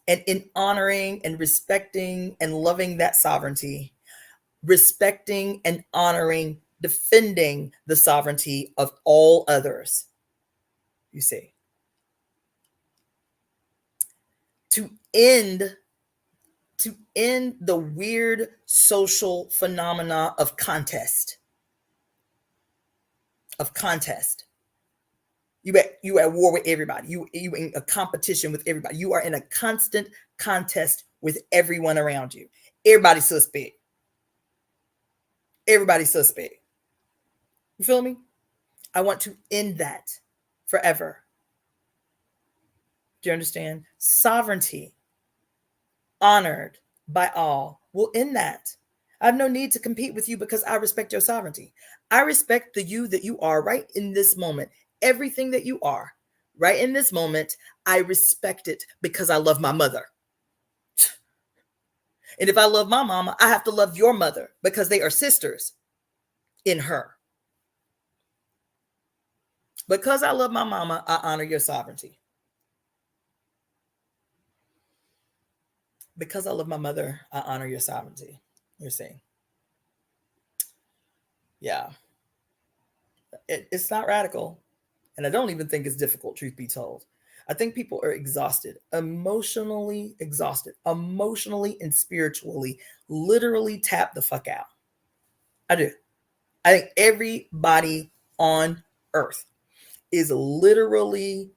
And in honoring and respecting and loving that sovereignty, respecting and honoring, defending the sovereignty of all others, you see, to end the weird social phenomena of contest. You at war with everybody. You in a competition with everybody. You are in a constant contest with everyone around you. Everybody's suspect. Everybody's suspect. You feel me? I want to end that forever. Do you understand? Sovereignty, honored by all, will end that. I have no need to compete with you because I respect your sovereignty. I respect the you that you are right in this moment. Everything that you are right in this moment, I respect it because I love my mother. And if I love my mama, I have to love your mother because they are sisters in her. Because I love my mama, I honor your sovereignty. Because I love my mother, I honor your sovereignty. You're saying, yeah, it's not radical. And I don't even think it's difficult, truth be told. I think people are exhausted, emotionally and spiritually, literally tap the fuck out. I do. I think everybody on earth is literally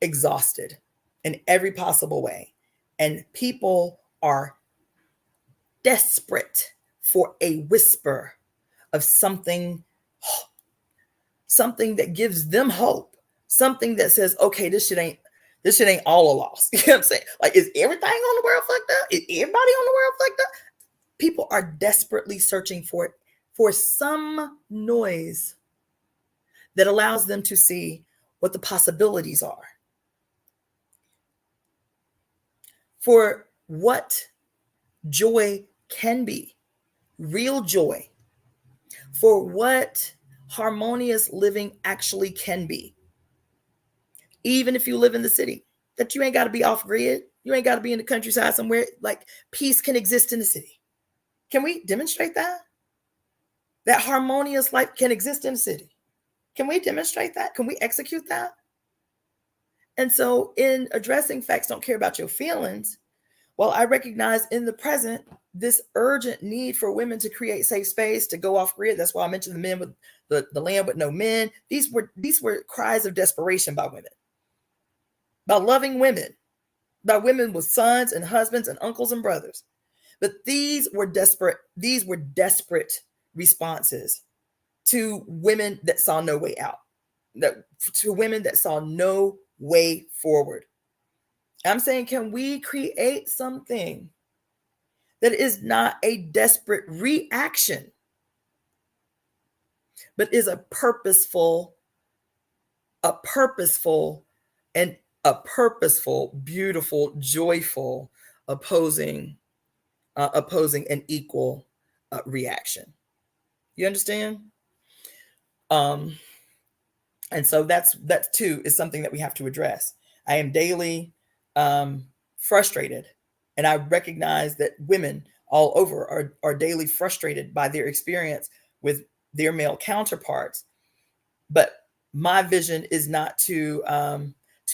exhausted in every possible way. And people are desperate for a whisper of something that gives them hope, something that says, okay, this shit ain't all a loss. You know what I'm saying? Like, is everything on the world fucked up? Is everybody on the world fucked up? People are desperately searching for some noise that allows them to see what the possibilities are. For what joy can be, real joy, for what harmonious living actually can be. Even if you live in the city, that you ain't got to be off grid. You ain't got to be in the countryside somewhere. Like, peace can exist in the city. Can we demonstrate that? That harmonious life can exist in the city. Can we demonstrate that? Can we execute that? And so in addressing facts don't care about your feelings, well, I recognize in the present this urgent need for women to create safe space, to go off grid. That's why I mentioned the men with the land with no men. These were cries of desperation by women, by loving women, by women with sons and husbands and uncles and brothers. But these were desperate responses to women that saw no way out, to women that saw no way forward. I'm saying, can we create something that is not a desperate reaction, but is a purposeful, beautiful, joyful, opposing an equal reaction? You understand? And so that too is something that we have to address. I am daily frustrated, and I recognize that women all over are daily frustrated by their experience with their male counterparts. But my vision is not to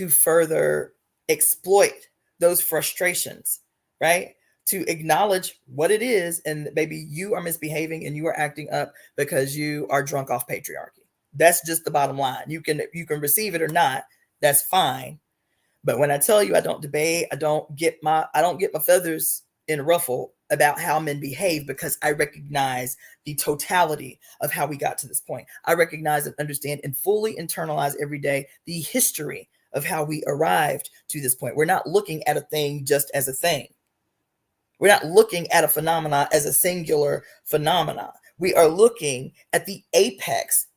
further exploit those frustrations, right? To acknowledge what it is, and maybe you are misbehaving and you are acting up because you are drunk off patriarchy. That's just the bottom line. You can receive it or not. That's fine. But when I tell you I don't debate, I don't get my feathers in a ruffle about how men behave, because I recognize the totality of how we got to this point. I recognize and understand and fully internalize every day the history of how we arrived to this point. We're not looking at a thing just as a thing. We're not looking at a phenomena as a singular phenomena. We are looking at the apex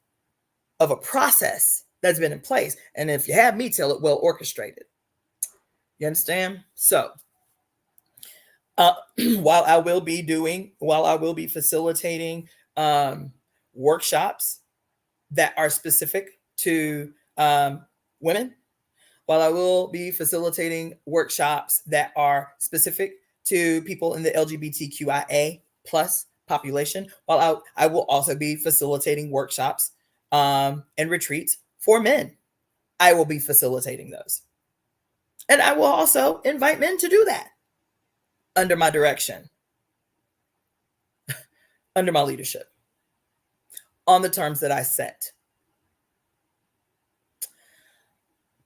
of a process that's been in place. And if you have me tell it, well orchestrated. You understand? So, while I will be facilitating workshops that are specific to women, while I will be facilitating workshops that are specific to people in the LGBTQIA plus population, while I will also be facilitating workshops and retreats for men. I will be facilitating those. And I will also invite men to do that under my direction, under my leadership, on the terms that I set.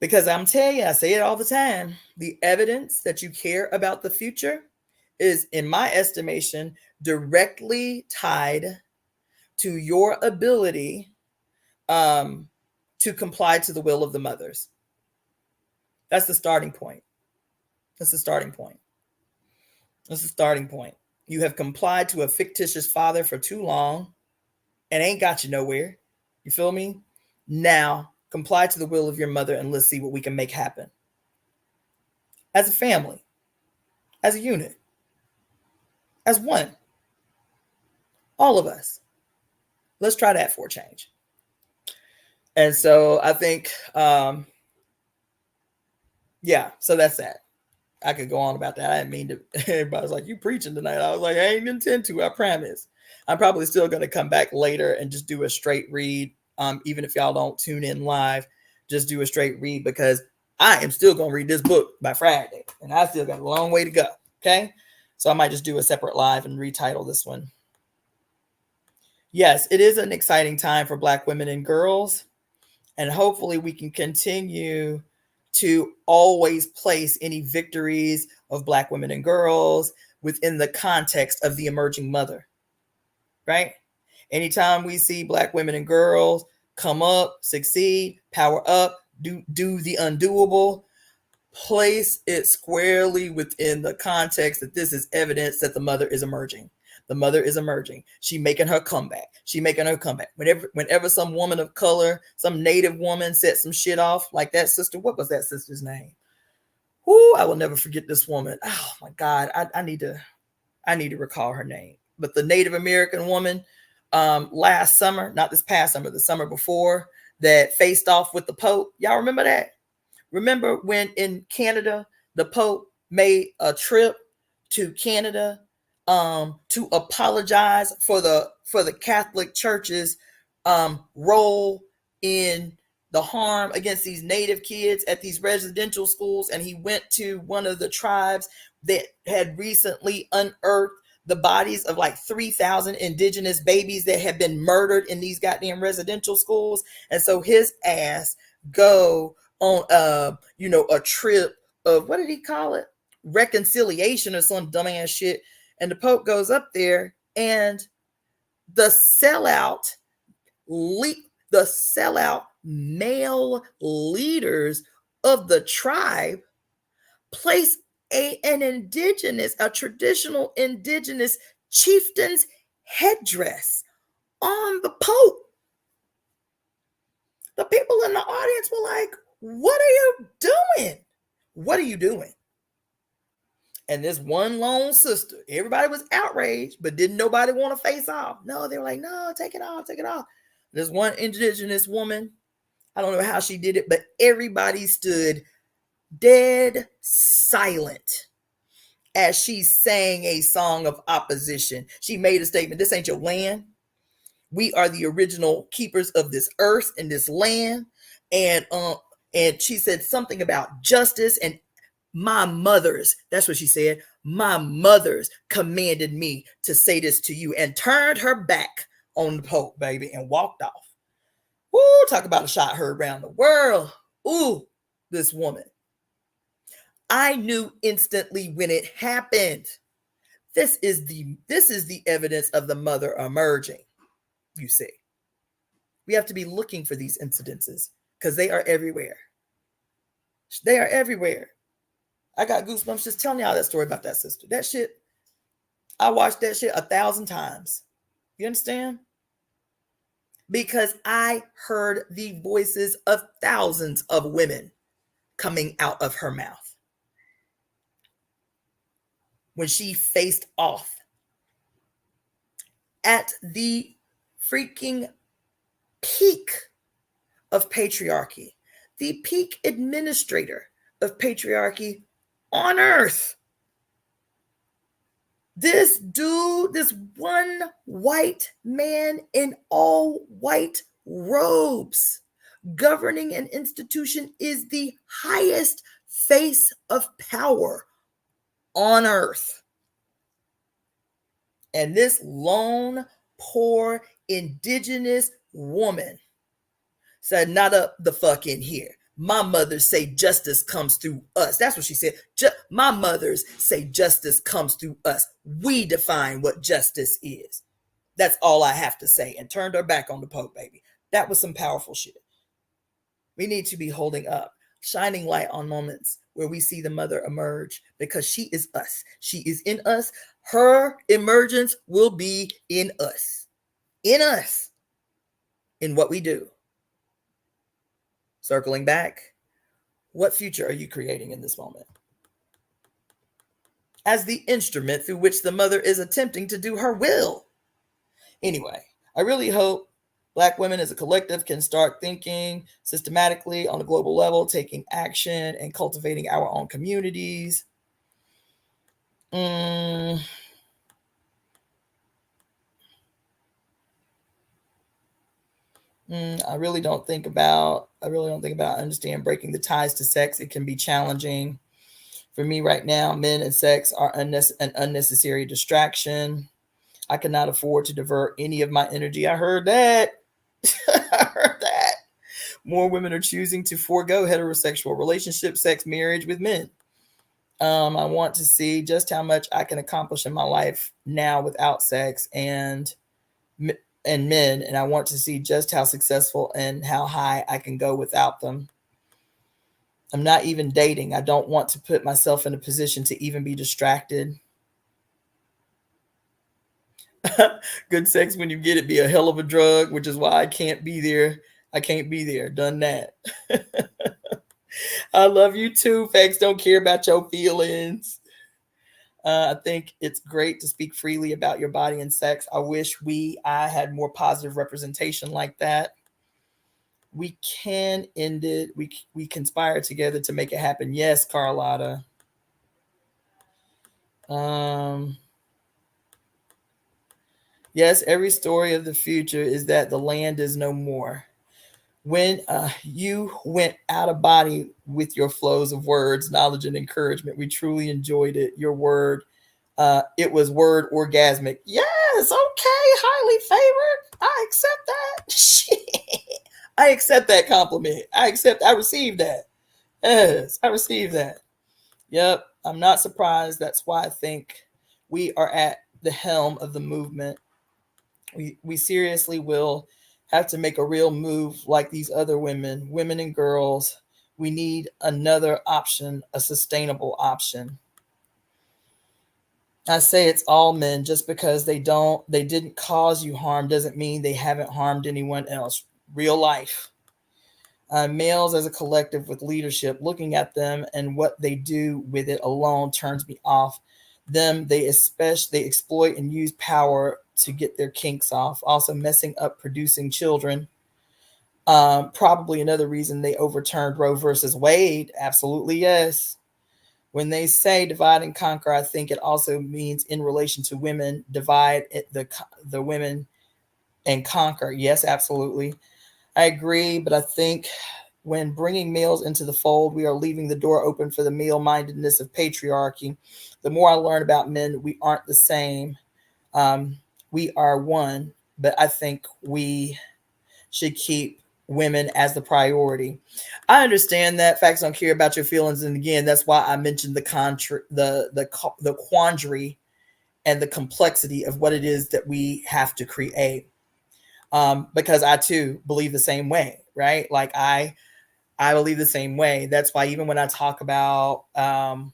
Because I'm telling you, I say it all the time, the evidence that you care about the future is, in my estimation, directly tied to your ability to comply to the will of the mothers. That's the starting point. That's the starting point. That's the starting point. You have complied to a fictitious father for too long and ain't got you nowhere. You feel me? Now, comply to the will of your mother and let's see what we can make happen. As a family, as a unit, as one. All of us. Let's try that for a change. And so I think, so that's that. I could go on about that. I didn't mean to. Everybody's like, you preaching tonight. I was like, I ain't intend to, I promise. I'm probably still going to come back later and just do a straight read. Even if y'all don't tune in live, just do a straight read because I am still going to read this book by Friday and I still got a long way to go. Okay. So I might just do a separate live and retitle this one. Yes, it is an exciting time for Black women and girls. And hopefully we can continue to always place any victories of Black women and girls within the context of the emerging mother, right? Anytime we see Black women and girls come up, succeed, power up, do the undoable, place it squarely within the context that this is evidence that the mother is emerging. The mother is emerging. She making her comeback. Whenever some woman of color, some Native woman set some shit off like that sister, what was that sister's name? Whoo, I will never forget this woman. Oh my God, I need to recall her name. But the Native American woman last summer, not this past summer, the summer before, that faced off with the Pope. Y'all remember that? Remember when in Canada, the Pope made a trip to Canada to apologize for the Catholic Church's role in the harm against these Native kids at these residential schools. And he went to one of the tribes that had recently unearthed the bodies of like 3,000 indigenous babies that had been murdered in these goddamn residential schools. And so his ass go on a trip of, what did he call it? Reconciliation or some dumbass shit. And the Pope goes up there and the sellout male leaders of the tribe place a traditional indigenous chieftain's headdress on the Pope. The people in the audience were like, what are you doing? What are you doing? And this one lone sister, everybody was outraged, but didn't nobody want to face off. No, they were like, no, take it off, take it off. This one indigenous woman, I don't know how she did it, but everybody stood dead silent as she sang a song of opposition. She made a statement, this ain't your land. We are the original keepers of this earth and this land. And she said something about justice and my mothers, that's what she said, my mothers commanded me to say this to you, and turned her back on the Pope, baby, and walked off. Woo, talk about a shot heard around the world. Ooh, this woman. I knew instantly when it happened. This is the evidence of the mother emerging, you see. We have to be looking for these incidences because they are everywhere. They are everywhere. I got goosebumps just telling y'all that story about that sister. That shit, I watched that shit 1,000 times. You understand? Because I heard the voices of thousands of women coming out of her mouth when she faced off at the freaking peak of patriarchy, the peak administrator of patriarchy on earth. This dude, this one white man in all white robes governing an institution, is the highest face of power on earth. And this lone, poor, indigenous woman said, not up the fuck in here. My mothers say justice comes through us. That's what she said. My mothers say justice comes through us. We define what justice is. That's all I have to say. And turned her back on the Pope, baby. That was some powerful shit. We need to be holding up, shining light on moments where we see the mother emerge, because she is us. She is in us. Her emergence will be in us. In us. In what we do. Circling back, what future are you creating in this moment? As the instrument through which the mother is attempting to do her will. Anyway, I really hope Black women as a collective can start thinking systematically on a global level, taking action and cultivating our own communities. I really don't think about understand breaking the ties to sex. It can be challenging. For me right now, men and sex are an unnecessary distraction. I cannot afford to divert any of my energy. I heard that. I heard that. More women are choosing to forego heterosexual relationships, sex, marriage with men. I want to see just how much I can accomplish in my life now without sex and men, and I want to see just how successful and how high I can go without them. I'm not even dating. I don't want to put myself in a position to even be distracted. Good sex when you get it be a hell of a drug, which is why I can't be there. I can't be there. Done that. I love you too. Facts don't care about your feelings. I think it's great to speak freely about your body and sex. I wish I had more positive representation like that. We can end it. We conspire together to make it happen. Yes, Carlotta. Yes, every story of the future is that the land is no more. When you went out of body with your flows of words, knowledge, and encouragement, we truly enjoyed it. Your word, it was word orgasmic. Yes, okay, highly favored. I accept that. Shit. I accept that compliment. I received that. Yes, I received that. Yep, I'm not surprised. That's why I think we are at the helm of the movement. We seriously will have to make a real move like these other women and girls. We need another option, a sustainable option. I say it's all men. Just because they didn't cause you harm doesn't mean they haven't harmed anyone else. Real life. Males as a collective with leadership, looking at them and what they do with it alone turns me off. They exploit and use power to get their kinks off. Also messing up producing children. Probably another reason they overturned Roe versus Wade. Absolutely, yes. When they say divide and conquer, I think it also means in relation to women, divide the women and conquer. Yes, absolutely. I agree, but I think when bringing males into the fold, we are leaving the door open for the male-mindedness of patriarchy. The more I learn about men, we aren't the same. We are one, but I think we should keep women as the priority. I understand that facts don't care about your feelings, and again, that's why I mentioned the quandary and the complexity of what it is that we have to create. Because I too believe the same way, right? Like I I believe the same way. That's why even when I talk about, being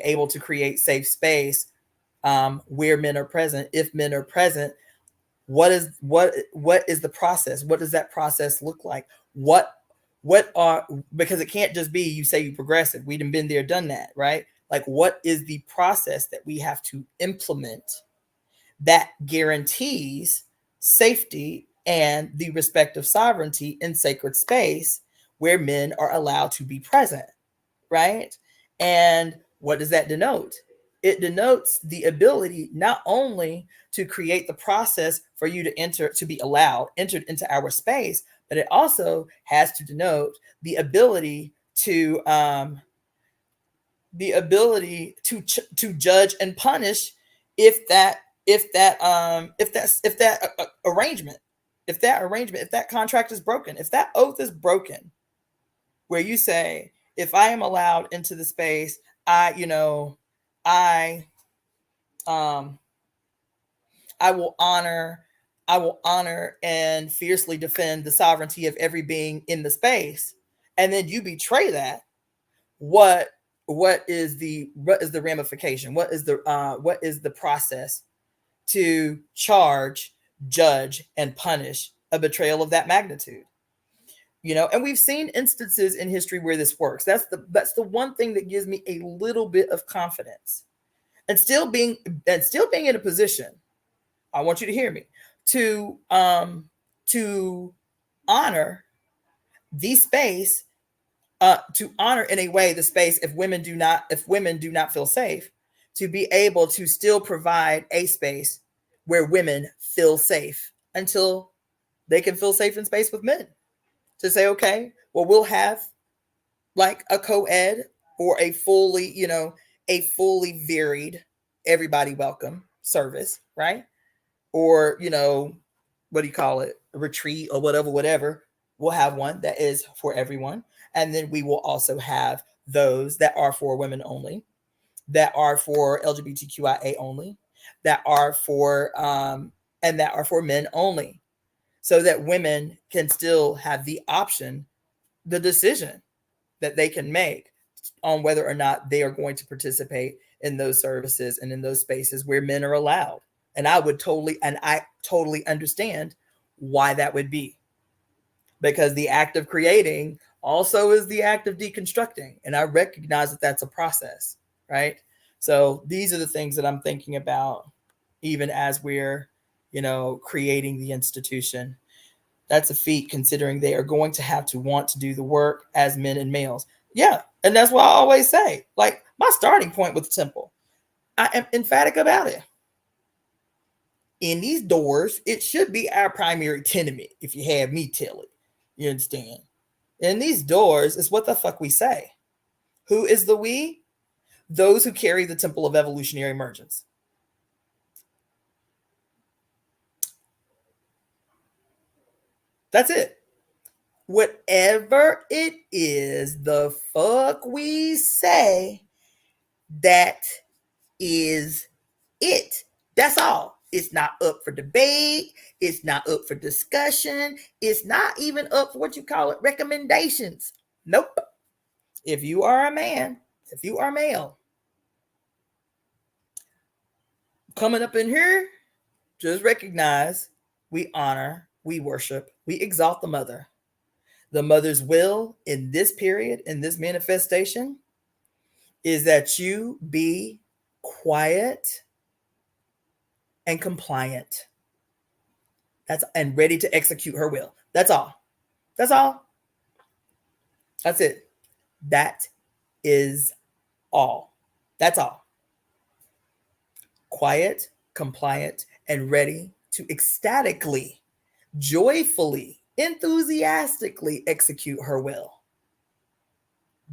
able to create safe space, where men are present, if men are present, what is the process? What does that process look like? Because it can't just be you say you progressive. We done been there, done that, right? Like, what is the process that we have to implement that guarantees safety and the respect of sovereignty in sacred space where men are allowed to be present, right? And what does that denote? It denotes the ability not only to create the process for you to be entered into our space, but it also has to denote the ability to judge and punish if that arrangement, if that contract is broken, if that oath is broken, where you say, if I am allowed into the space, I will honor and fiercely defend the sovereignty of every being in the space, and then you betray that. What is the ramification? What is the process to charge, judge, and punish a betrayal of that magnitude? And we've seen instances in history where this works. That's the one thing that gives me a little bit of confidence, and still being in a position, I want you to hear me, to honor the space, to honor in a way the space if women do not feel safe, to be able to still provide a space where women feel safe until they can feel safe in space with men. To say, okay, well, we'll have like a co-ed or a fully varied, everybody welcome service, right? Or, what do you call it? A retreat or whatever. We'll have one that is for everyone. And then we will also have those that are for women only, that are for LGBTQIA only, that are for men only, so that women can still have the option, the decision that they can make on whether or not they are going to participate in those services and in those spaces where men are allowed. And I totally understand why that would be, because the act of creating also is the act of deconstructing. And I recognize that that's a process, right? So these are the things that I'm thinking about, even as we're, creating the institution. That's a feat, considering they are going to have to want to do the work as men and males. Yeah. And that's why I always say, like, my starting point with the temple, I am emphatic about it. In these doors, it should be our primary tenement, if you have me tell it. You understand? In these doors is what the fuck we say. Who is the we? Those who carry the temple of evolutionary emergence. That's it. Whatever it is, the fuck we say, that is it. That's all. It's not up for debate. It's not up for discussion. It's not even up for what you call it, recommendations. Nope. If you are a man, if you are male, coming up in here, just recognize we honor, we worship, we exalt the mother. The mother's will in this period, in this manifestation, is that you be quiet and compliant. And ready to execute her will. That's all. That's all. That's it. That is all. That's all. Quiet, compliant, and ready to ecstatically, joyfully, enthusiastically execute her will.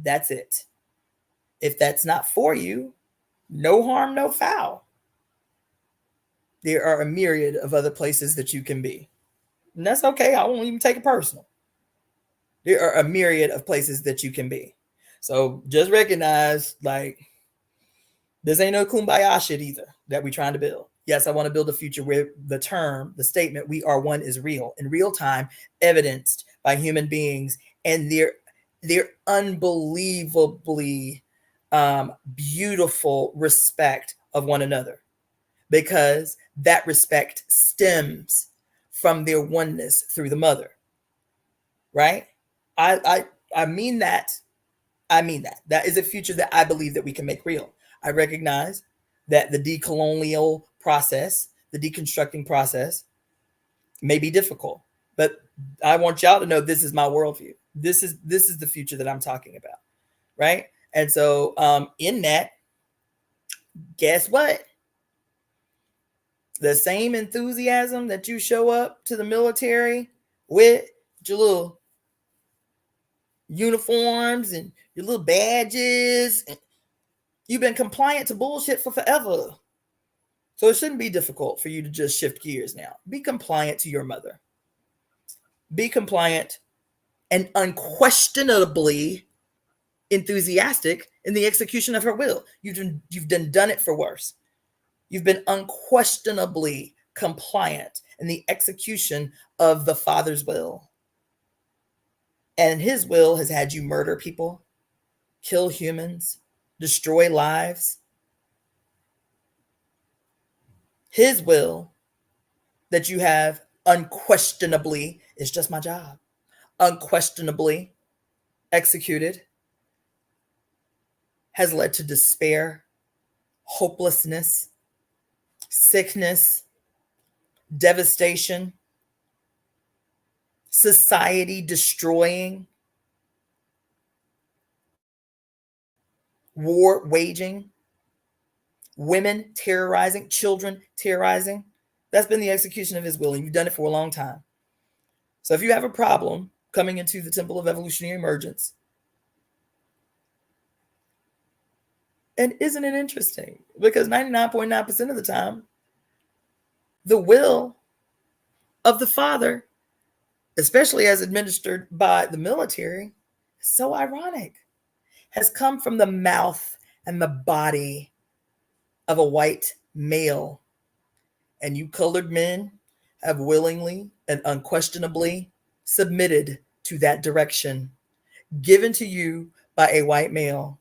That's it. If that's not for you, no harm, no foul. There are a myriad of other places that you can be. And that's okay. I won't even take it personal. There are a myriad of places that you can be. So just recognize, like, this ain't no kumbaya shit either that we're trying to build. Yes, I want to build a future where the statement, we are one, is real, in real time, evidenced by human beings and their unbelievably beautiful respect of one another, because that respect stems from their oneness through the mother. Right? I mean that. I mean that. That is a future that I believe that we can make real. I recognize that the decolonial process, the deconstructing process, may be difficult, but I want y'all to know this is my worldview. This is the future that I'm talking about, right? And so, in that, guess what? The same enthusiasm that you show up to the military with your little uniforms and your little badges, and you've been compliant to bullshit for forever. So it shouldn't be difficult for you to just shift gears now. Be compliant to your mother. Be compliant and unquestionably enthusiastic in the execution of her will. You've done it for worse. You've been unquestionably compliant in the execution of the Father's will. And his will has had you murder people, kill humans, destroy lives. His will that you have unquestionably, it's just my job, unquestionably executed, has led to despair, hopelessness, sickness, devastation, society destroying, war waging, women terrorizing, children terrorizing. That's been the execution of his will, and you've done it for a long time. So if you have a problem coming into the Temple of Evolutionary Emergence, and isn't it interesting? Because 99.9% of the time, the will of the Father, especially as administered by the military, is so ironic, has come from the mouth and the body of a white male. And you colored men have willingly and unquestionably submitted to that direction given to you by a white male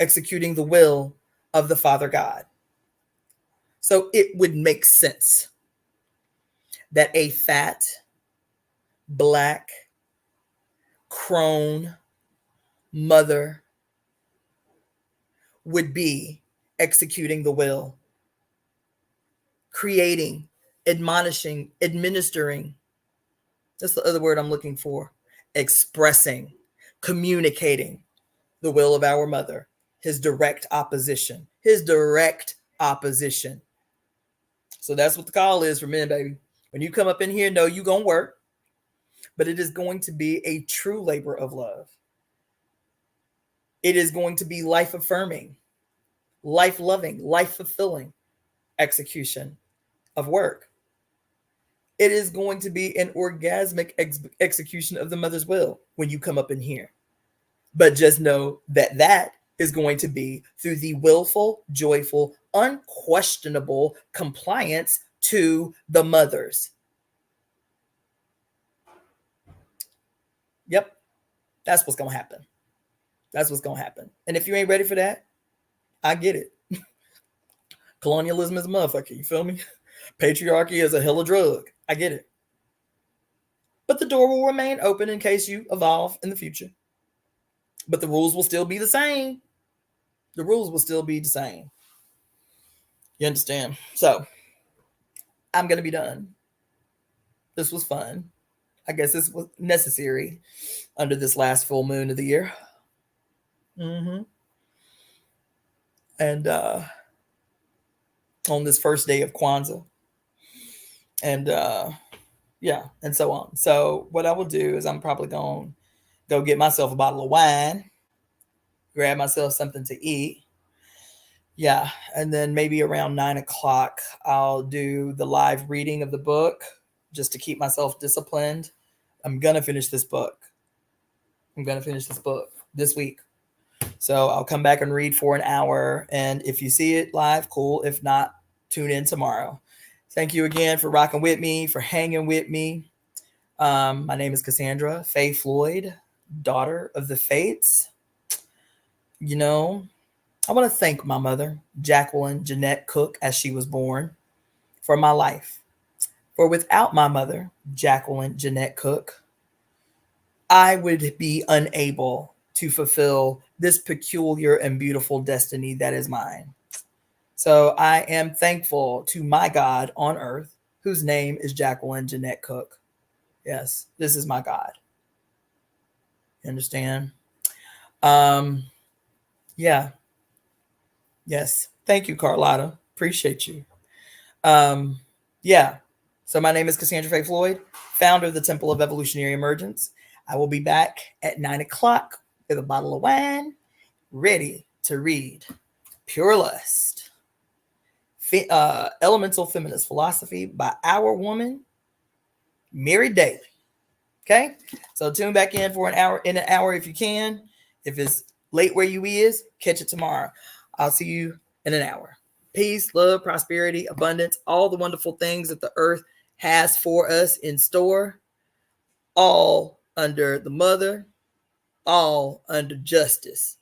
executing the will of the Father God. So it would make sense that a fat, black, crone mother would be executing the will, creating, admonishing, administering. That's the other word I'm looking for. Expressing, communicating the will of our mother, his direct opposition. So that's what the call is for men, baby. When you come up in here, know you gonna work, but it is going to be a true labor of love. It is going to be life affirming, life loving, life fulfilling execution of work. It is going to be an orgasmic execution of the mother's will when you come up in here. But just know that that is going to be through the willful, joyful, unquestionable compliance to the mothers. Yep, that's what's going to happen. That's what's going to happen. And if you ain't ready for that, I get it. Colonialism is a motherfucker, you feel me? Patriarchy is a hell of a drug. I get it. But the door will remain open in case you evolve in the future. But the rules will still be the same. The rules will still be the same. You understand? So, I'm going to be done. This was fun. I guess this was necessary under this last full moon of the year. And on this first day of Kwanzaa. And yeah, and so on. So what I will do is I'm probably going to go get myself a bottle of wine, grab myself something to eat. Yeah, and then maybe around 9:00, I'll do the live reading of the book just to keep myself disciplined. I'm going to finish this book. This week. So I'll come back and read for an hour. And if you see it live, cool. If not, tune in tomorrow. Thank you again for rocking with me, for hanging with me. My name is Cassandra Faye Floyd, daughter of the Fates. You know, I want to thank my mother, Jacqueline Jeanette Cook, as she was born, for my life. For without my mother, Jacqueline Jeanette Cook, I would be unable to fulfill this peculiar and beautiful destiny that is mine. So I am thankful to my God on earth, whose name is Jacqueline Jeanette Cook. Yes, this is my God. You understand? Um, yeah. Yes. Thank you, Carlotta. Appreciate you. Um, yeah. So my name is Cassandra Faye Floyd, founder of the Temple of Evolutionary Emergence. I will be back at 9 o'clock with a bottle of wine, ready to read Pure Lust, Elemental Feminist Philosophy by our woman, Mary Daly. Okay, so tune back in for in an hour if you can. If it's late where you is, catch it tomorrow. I'll see you in an hour. Peace, love, prosperity, abundance, all the wonderful things that the earth has for us in store, all under the mother, all under justice.